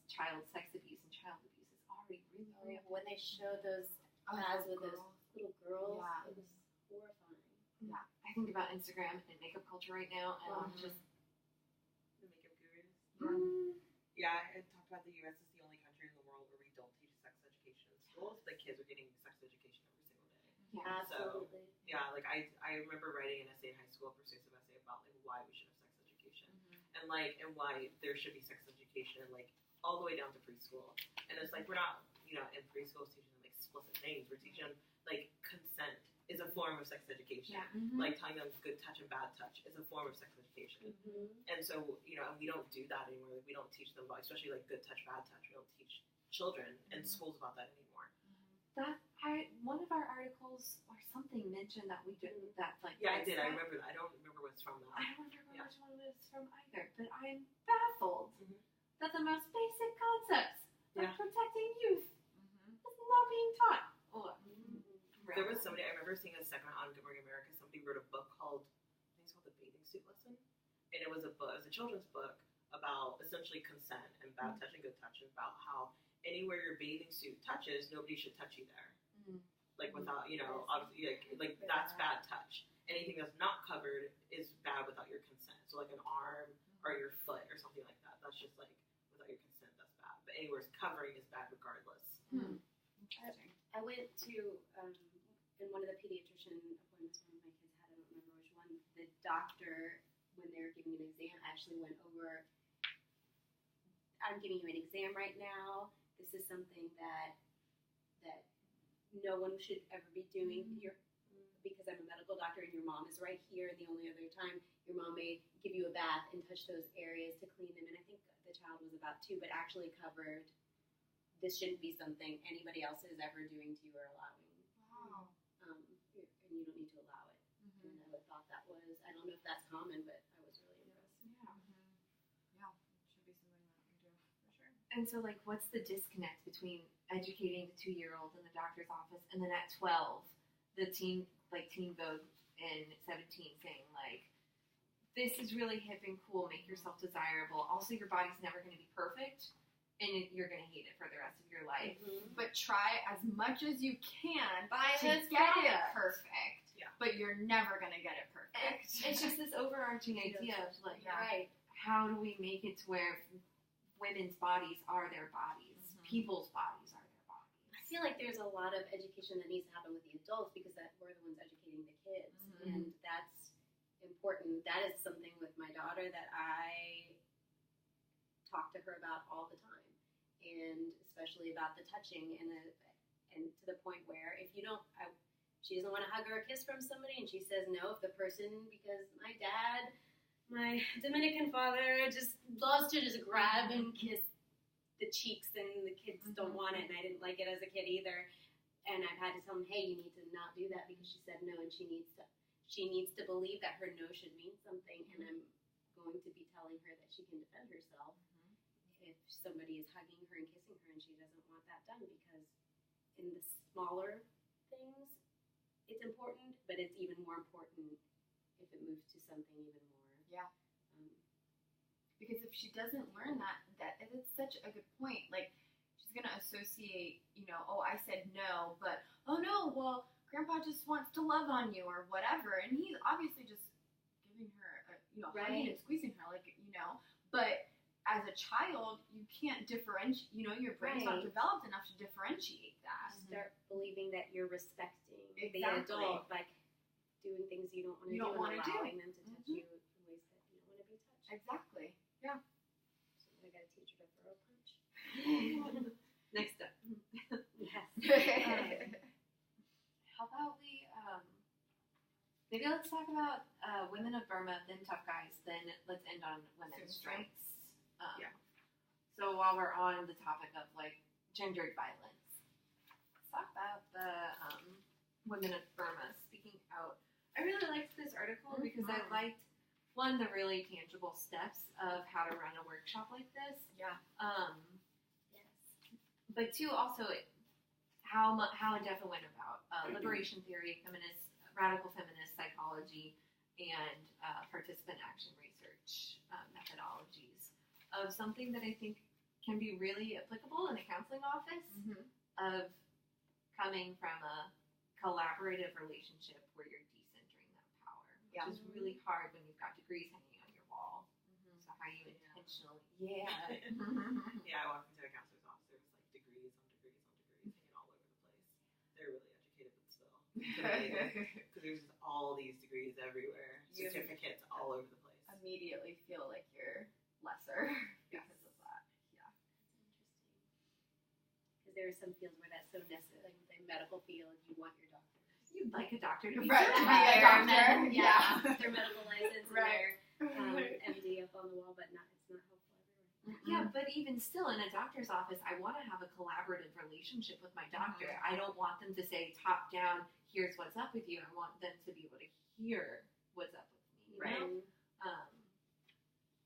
child sex abuse and child abuse is already really rampant. When they showed those ads with those little girls, it was horrifying. Yeah, I think about Instagram and makeup culture right now, and I'm just The makeup gurus. Yeah, I talked about the U.S. is the only country in the world where we don't teach sex education in schools. The kids are getting sex education every single day. Absolutely. Yeah, like I remember writing an essay in high school, a persuasive essay about like why we should have sex education, and why there should be sex education like all the way down to preschool. And it's like we're not, in preschool teaching them explicit things. We're teaching them like consent is a form of sex education. Yeah. Like telling them good touch and bad touch is a form of sex education. And so, and we don't do that anymore. Like, we don't teach them about, especially like good touch, bad touch. We don't teach children in schools about that anymore. One of our articles or something mentioned that we didn't. That like. Yeah, I did. I remember that. I don't remember what's from that. I don't remember which one it was from either, but I'm baffled that the most basic concepts of protecting youth is not being taught. There was somebody, I remember seeing a segment on Good Morning America, somebody wrote a book called, I think it's called The Bathing Suit Lesson. And it was a children's book about essentially consent and bad touch and good touch, and about how anywhere your bathing suit touches, nobody should touch you there. Like without, obviously, like that's bad touch. Anything that's not covered is bad without your consent. So like an arm or your foot or something like that, that's just like without your consent, that's bad. But anywhere covering is bad regardless. I went to in one of the pediatrician appointments one of my kids had, I don't remember which one, doctor, when they were giving an exam, actually went over, I'm giving you an exam right now. This is something that no one should ever be doing. Because I'm a medical doctor and your mom is right here, and the only other time your mom may give you a bath and touch those areas to clean them. And I think the child was about 2, but actually covered, this shouldn't be something anybody else is ever doing to you or allowing. Wow. And you don't need to allow it. And I thought that was, I don't know if that's common, but I was really impressed. Yeah. Should be something that we do for sure. And so, like, what's the disconnect between educating the 2-year-old in the doctor's office and then at 12, the Teen Vogue in 17 saying, like, this is really hip and cool, make yourself desirable. Also, your body's never going to be perfect, and you're going to hate it for the rest of your life. But try as much as you can Buy to this get it product. perfect. Yeah. But you're never gonna get it perfect. It's just this overarching idea of, like, Right. how do we make it to where women's bodies are their bodies, people's bodies are their bodies. I feel like there's a lot of education that needs to happen with the adults because we're the ones educating the kids, and that's important. That is something with my daughter that I talk to her about all the time, and especially about the touching, and to the point where if you don't, she doesn't want to hug or a kiss from somebody, and she says no if the person, because my dad, my Dominican father, just loves to just grab and kiss the cheeks, and the kids don't want it, and I didn't like it as a kid either. And I've had to tell them, hey, you need to not do that because she said no, and she needs to believe that her no should mean something, and I'm going to be telling her that she can defend herself if somebody is hugging her and kissing her and she doesn't want that done, because in the smaller things it's important, but it's even more important if it moves to something even more. Yeah. Because if she doesn't learn that it's such a good point. Like, she's gonna associate, oh, I said no, but oh no, well, Grandpa just wants to love on you or whatever, and he's obviously just giving her, hugging and squeezing her, like, But as a child, you can't differentiate. Your brain's not developed enough to differentiate that. Start believing that you're respecting the Exactly. adult by doing things you don't want to You do don't and wanna do. allowing them to touch you in ways that you don't want to be touched. Exactly. So I got to teach her to throw a punch. Next step. Yes. How about we, maybe let's talk about women of Burma, then tough guys, then let's end on women's strengths. Yeah. So while we're on the topic of, like, gendered violence, let's talk about the women of Burma speaking out. I really liked this article because I liked, one, the really tangible steps of how to run a workshop like this. Yeah. Yes. But two, also how in-depth it went about liberation theory, radical feminist psychology, and participant action research methodologies of something that I think can be really applicable in a counseling office, of coming from a collaborative relationship where you're decentering that power, Yeah. which is really hard when you've got degrees hanging on your wall. So how you intentionally, Yeah, I walked into a counselor's office. There was, like, degrees on degrees on degrees hanging all over the place. They're really educated, but still, because there's just all these degrees everywhere, You- certificates all over the place. Immediately feel like you're lesser because of that. Because there are some fields where that's so necessary. Like the medical field, you want your doctor. you'd like a doctor to be Right, to be a certified. doctor. Yeah. Their medical license and Right. their MD up on the wall, but it's not helpful everywhere. Yeah, but even still, in a doctor's office, I want to have a collaborative relationship with my doctor. I don't want them to say top down, here's what's up with you. I want them to be able to hear what's up with me. You know?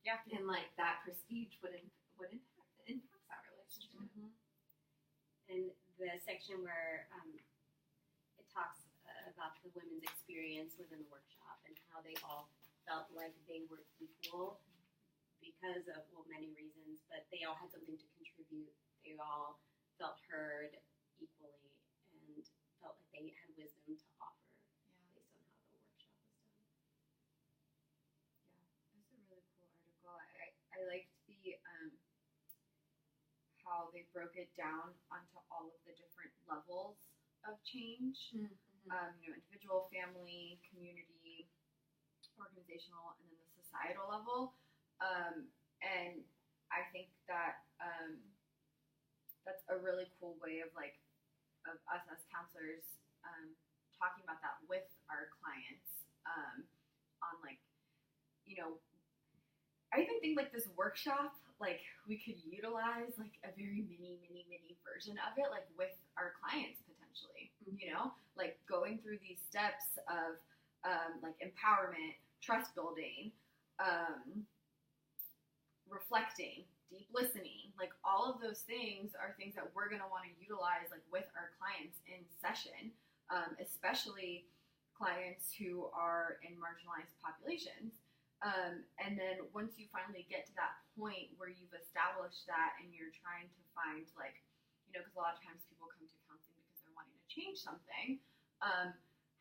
Yeah. And, like, that prestige would impact our relationship. And the section where it talks about the women's experience within the workshop and how they all felt like they were equal because of, many reasons, but they all had something to contribute. They all felt heard equally and felt like they had wisdom to offer based on how the workshop was done. It's a really cool article. I liked the how they broke it down onto all of the different levels of change. Individual, family, community, organizational and then the societal level. And I think that that's a really cool way of of us as counselors talking about that with our clients on I even think this workshop we could utilize a very mini version of it with our clients potentially, going through these steps of empowerment, trust building, reflecting, deep listening, all of those things are things that we're going to want to utilize with our clients in session, especially clients who are in marginalized populations. And then once you finally get to that point where you've established that and you're trying to find because a lot of times people come to counseling because they're wanting to change something.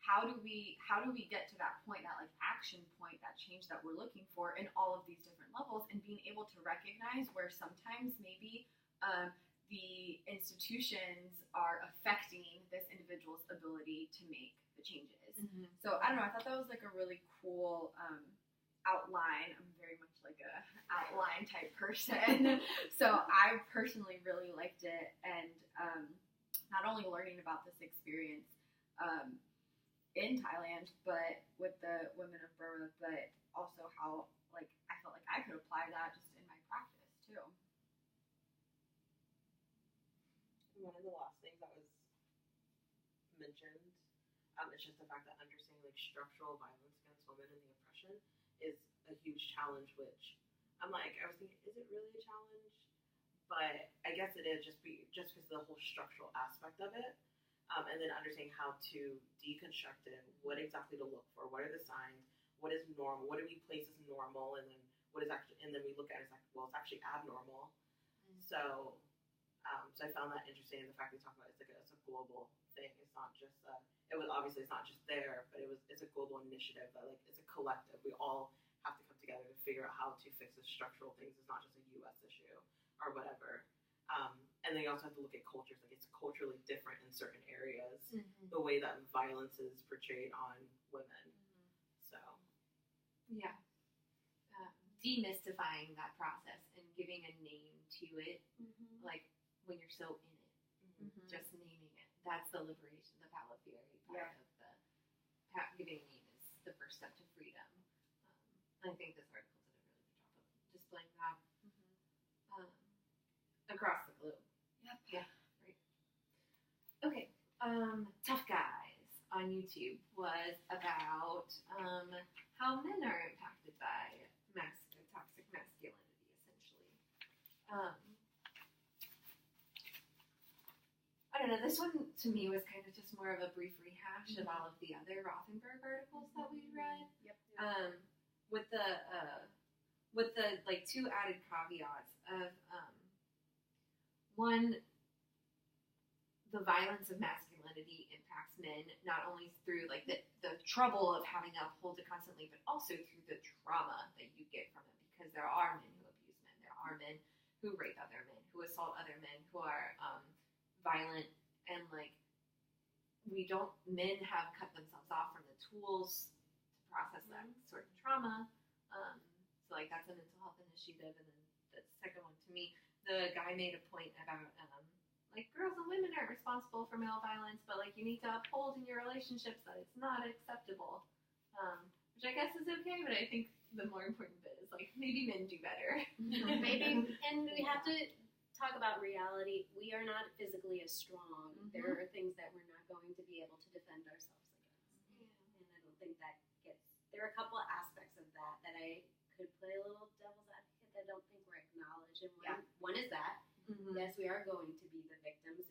How do we get to that point, that action point, that change that we're looking for in all of these different levels, and being able to recognize where sometimes maybe the institutions are affecting this individual's ability to make the changes. Mm-hmm. So I don't know, I thought that was a really cool outline. I'm very much a outline type person. So I personally really liked it, and not only learning about this experience in Thailand, but with the women of Burma, but also how I felt I could apply that just in my practice too. One of the last things that was mentioned is just the fact that understanding structural violence against women and the oppression is a huge challenge, which I was thinking, is it really a challenge? But I guess it is just because of the whole structural aspect of it. And then understanding how to deconstruct it, what exactly to look for, what are the signs, what is normal, what do we place as normal, and then what is actually, and then we look at it as it's actually abnormal. Mm-hmm. So I found that interesting, the fact we talk about it's a global thing. It's not just it's not just there, but it's a global initiative that it's a collective. We all have to come together to figure out how to fix the structural things. It's not just a U.S. issue or whatever. And then you also have to look at cultures. It's culturally different in certain areas, mm-hmm. the way that violence is portrayed on women. Mm-hmm. So, yeah. Demystifying that process and giving a name to it, mm-hmm. When you're so in it, mm-hmm. just naming it. That's the liberation, the Palafiri part of the giving a name is the first step to freedom. I think this article did a really good job of displaying that across the globe. Yep. Yeah. Right. Okay. Tough Guys on YouTube was about how men are impacted by toxic masculinity, essentially. I don't know. This one to me was kind of just more of a brief rehash of all of the other Rothenberg articles that we read. Yep. With the two added caveats of one, the violence of masculinity impacts men not only through the trouble of having to uphold it constantly, but also through the trauma that you get from it, because there are men who abuse men, there are men who rape other men, who assault other men, who are violent, and men have cut themselves off from the tools to process that sort of trauma. So that's a mental health initiative. And then the second one, to me, the guy made a point about girls and women aren't responsible for male violence, but you need to uphold in your relationships that it's not acceptable, which I guess is okay. But I think the more important bit is maybe men do better. Maybe, and we have to talk about reality. We are not physically as strong. Mm-hmm. There are things that we're not going to be able to defend ourselves against. Yeah. And I don't think that there are a couple of aspects of that I could play a little devil's advocate that I don't think we're acknowledged. And one is that, yes, we are going to be the victims.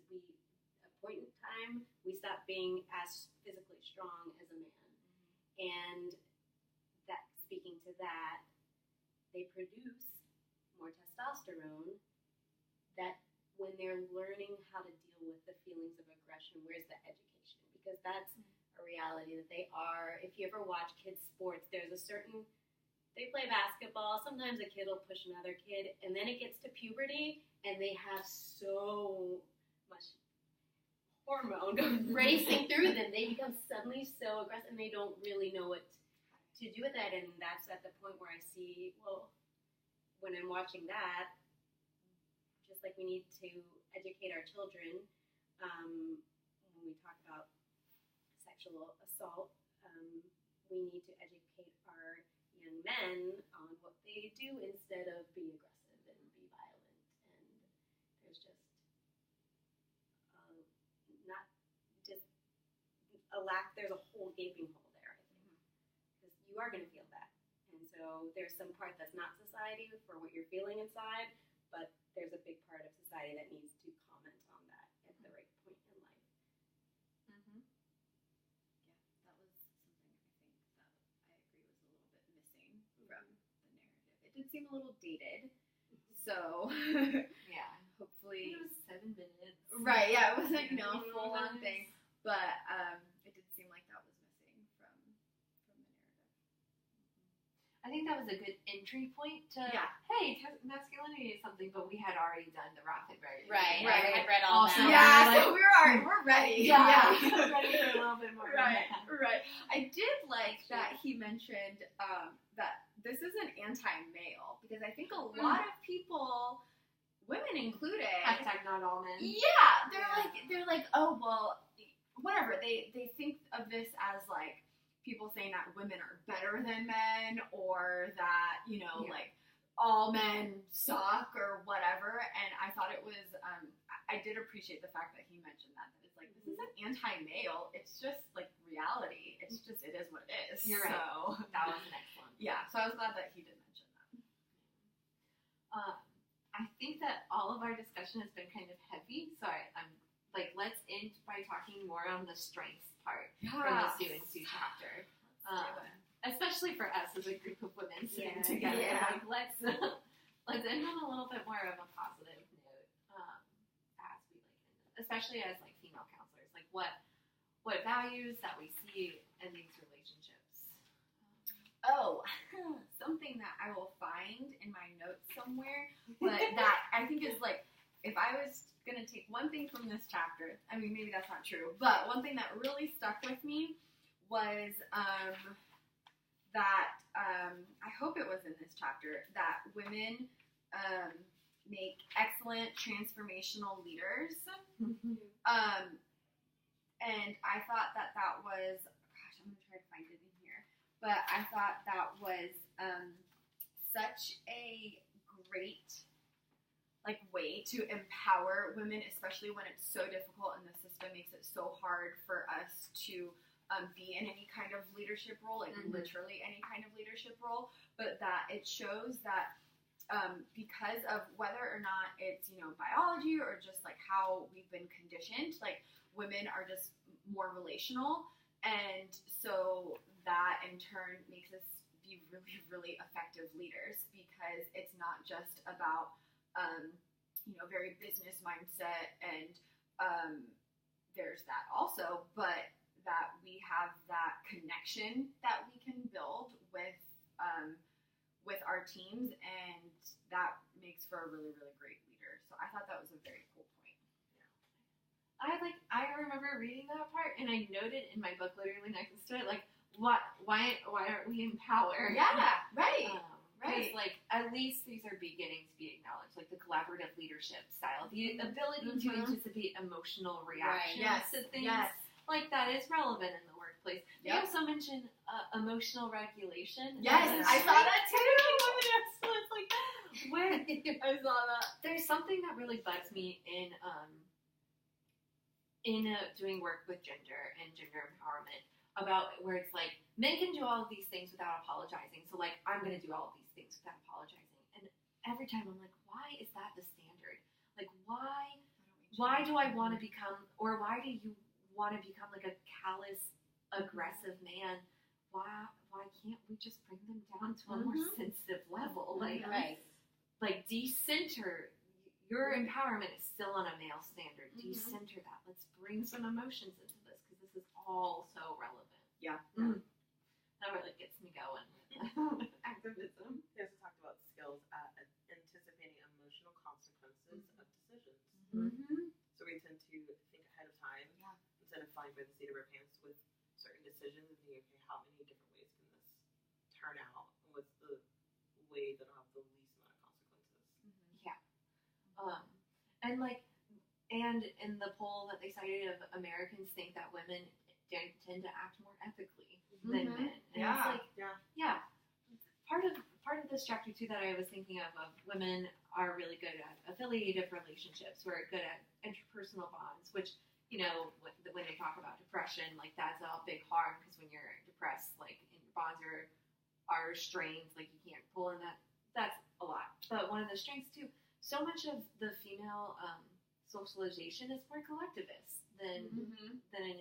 At a point in time, we stop being as physically strong as a man. Mm-hmm. And that, speaking to that, they produce more testosterone. That when they're learning how to deal with the feelings of aggression, where's the education? Because that's a reality that they are. If you ever watch kids' sports, they play basketball. Sometimes a kid will push another kid, and then it gets to puberty, and they have so much hormone racing through them. They become suddenly so aggressive, and they don't really know what to to do with that, and that's at the point where I see, well, when I'm watching that, just like we need to educate our children when we talk about sexual assault, we need to educate our young men on what they do instead of be aggressive and be violent. And there's just not just a lack, there's a whole gaping hole there, I think. Because you are going to feel that. And so there's some part that's not society for what you're feeling inside, but there's a big part of society that needs to comment on that at the right point in life. Yeah, that was something I think that I agree was a little bit missing from the narrative. It did seem a little dated, so Yeah. hopefully. It was 7 minutes. Right, yeah, it wasn't, a full on thing, but it did seem like that was missing from the narrative. I think that was a good entry point to, Yeah. hey, masculinity is something, but we had already done the Wrath and Right. Right. Right. I've read all Also, that. Yeah, so we're ready. Yeah. Ready for a little bit more. Right, right. I did like that he mentioned that this is an anti-male, because I think a lot of people, women included, Hashtag not all men. yeah, they're like, oh well, whatever. They think of this as like people saying that women are better than men, or that Yeah. like all men suck or whatever. And I thought it was, I did appreciate the fact that he mentioned that it's like, this isn't anti-male. It's just like reality. It's just, it is what it is. You're right. So That was an excellent. yeah, so I was glad that he did mention that. I think that all of our discussion has been kind of heavy, so I'm like, let's end by talking more on the strengths part from the Sue and Sue chapter. Especially for us as a group of women sitting Yeah. together. Yeah. Like, let's end on a little bit more of a positive note, as we especially as like female counselors. Like what values that we see in these relationships. Oh, something that I will find in my notes somewhere, but that I think is like, if I was gonna take one thing from this chapter, I mean maybe that's not true, but one thing that really stuck with me was that I hope it was in this chapter, that women make excellent transformational leaders. And I thought that was, gosh, I'm gonna try to find it in here, but I thought that was such a great way to empower women, especially when it's so difficult and the system makes it so hard for us to be in any kind of leadership role, like literally any kind of leadership role, but that it shows that because of whether or not it's, biology or just like how we've been conditioned, like women are just more relational, and so that in turn makes us be really, really effective leaders, because it's not just about very business mindset, and there's that also, but that we have that connection that we can build with our teams, and that makes for a really, really great leader. So I thought that was a very cool point. I remember reading that part, and I noted in my book literally next to it, like, why aren't we empowered? Yeah, right. Because, like, at least these are beginning to be acknowledged, like the collaborative leadership style, the ability to anticipate emotional reactions to things. Yes. Like, that is relevant in the workplace. They Yep. also mention emotional regulation. Yes, I saw that too. So it's like, where I saw that. there's something that really bugs me in doing work with gender and gender empowerment, about where it's like, men can do all of these things without apologizing, so like, I'm going to do all of these things without apologizing. And every time I'm like, why is that the standard? Like, why do I want to become, or why do you want to become like a callous, aggressive man? Why can't we just bring them down to a more sensitive level? Like, like decenter. Your empowerment is still on a male standard. Decenter that. Let's bring some emotions into this, because this is all so relevant. Yeah. That really gets me going with activism. He also talked about skills at anticipating emotional consequences of decisions. So we tend to think ahead of time instead of flying by the seat of our pants with certain decisions and thinking, okay, how many different ways can this And like, and in the poll that they cited of Americans think that women tend to act more ethically than Mhm. men. And Yeah. it's like, Yeah. part of this chapter too that I was thinking of women are really good at affiliative relationships. We're good at interpersonal bonds, which, you know, when they talk about depression, like that's a big harm because when you're depressed, like and your bonds are strained, like you can't pull in that's a lot. But one of the strengths too, so much of the female socialization is more collectivist than an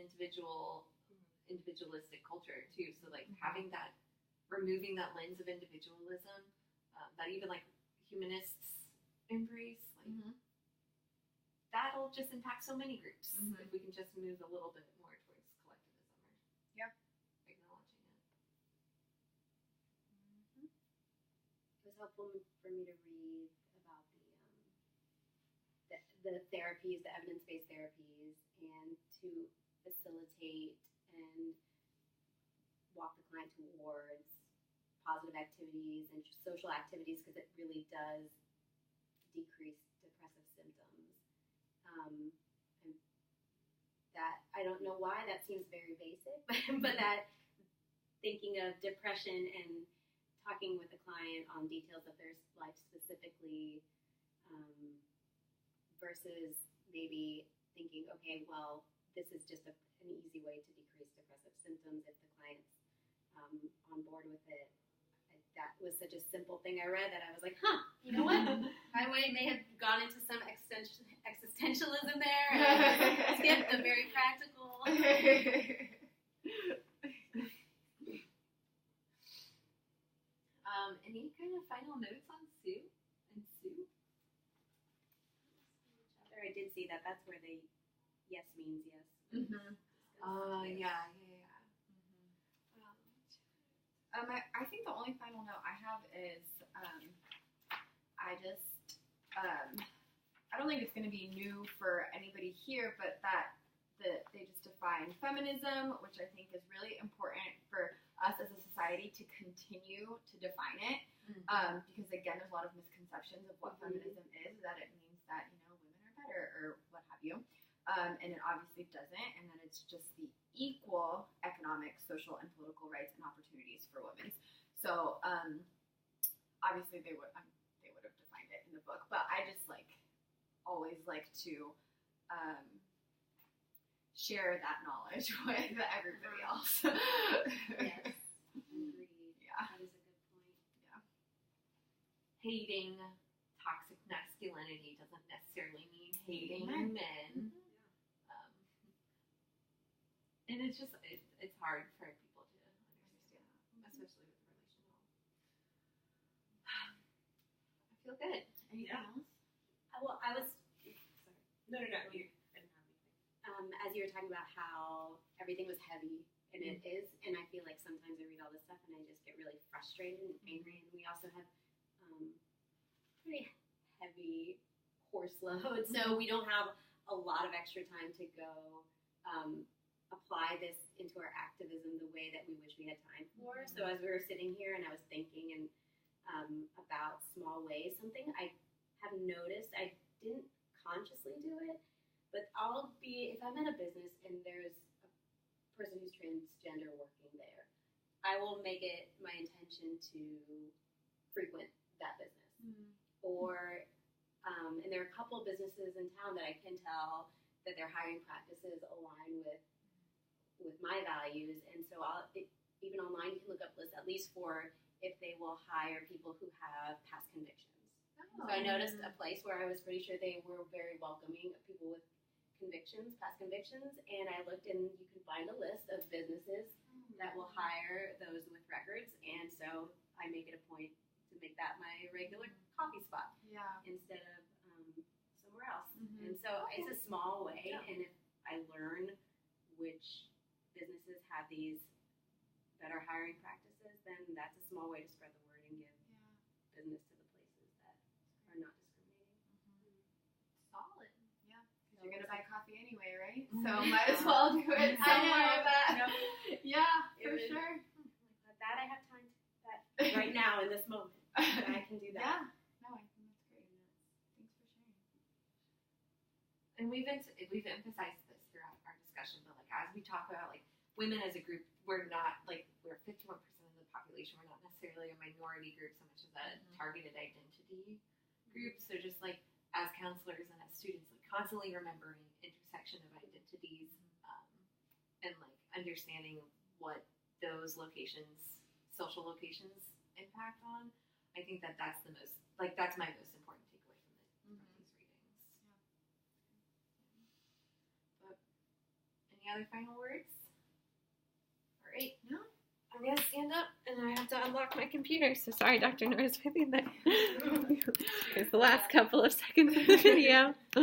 individualistic culture too. So like having that, removing that lens of individualism that even like humanists embrace, like that'll just impact so many groups if we can just move a little bit more towards collectivism or acknowledging it. It was helpful for me to read about the therapies, the evidence-based therapies, and to facilitate and walk the client towards positive activities and social activities, because it really does decrease depressive symptoms. And that, I don't know why that seems very basic, but that thinking of depression and talking with the client on details of their life specifically, versus maybe thinking, okay, well, this is just an easy way to decrease depressive symptoms if the client's on board with it. That was such a simple thing I read that I was like, you know what? I may have gone into some existentialism there and skipped the very practical. Any kind of final notes on Sue and Sue? I did see that. That's where the yes means yes. Yeah. I think the only final note I have is I don't think it's going to be new for anybody here, but that they just define feminism, which I think is really important for us as a society to continue to define it, because again, there's a lot of misconceptions of what feminism is, that it means that, you know, women are better or what have you, and it obviously doesn't, and that it's just the equal economic, social, and political rights and opportunities for women. So obviously they would have defined it in the book, but I just always like to share that knowledge with everybody else. Yes, agreed. Yeah. That is a good point. Yeah. Hating toxic masculinity doesn't necessarily mean hating men. And it's just, it's hard for people to understand, especially with relational. I feel good. Anything else? Well, I was, No. You didn't have anything. as you were talking about how everything was heavy, and it is, and I feel like sometimes I read all this stuff and I just get really frustrated and angry, and we also have pretty heavy course load, so we don't have a lot of extra time to go apply this into our activism the way that we wish we had time for. So as we were sitting here and I was thinking and about small ways, something I have noticed, I didn't consciously do it, but if I'm in a business and there's a person who's transgender working there, I will make it my intention to frequent that business. Or, and there are a couple of businesses in town that I can tell that their hiring practices align with my values, and so even online you can look up lists at least for if they will hire people who have past convictions. So I noticed a place where I was pretty sure they were very welcoming of people with past convictions, and I looked and you can find a list of businesses that will hire those with records, and so I make it a point to make that my regular coffee spot instead of somewhere else. And so it's a small way, and if I learn which businesses have these better hiring practices, then that's a small way to spread the word and give business to the places that are not discriminating. Solid. You're going to buy coffee anyway, right? So might as well do it somewhere Yeah, for sure. That I have time right now in this moment. That I can do that. Yeah. No, I think that's great. Thanks for sharing. and we've emphasized this throughout our discussion, but like as we talk about like women as a group, we're 51% of the population. We're not necessarily a minority group so much as a targeted identity group. So just like as counselors and as students, like constantly remembering intersection of identities, and like understanding what those locations, social locations, impact on. I think that's my most important takeaway from these readings. But any other final words? All right, no. I'm gonna stand up and I have to unlock my computer. So sorry, Dr. Norris, I think that it's the last couple of seconds of the video.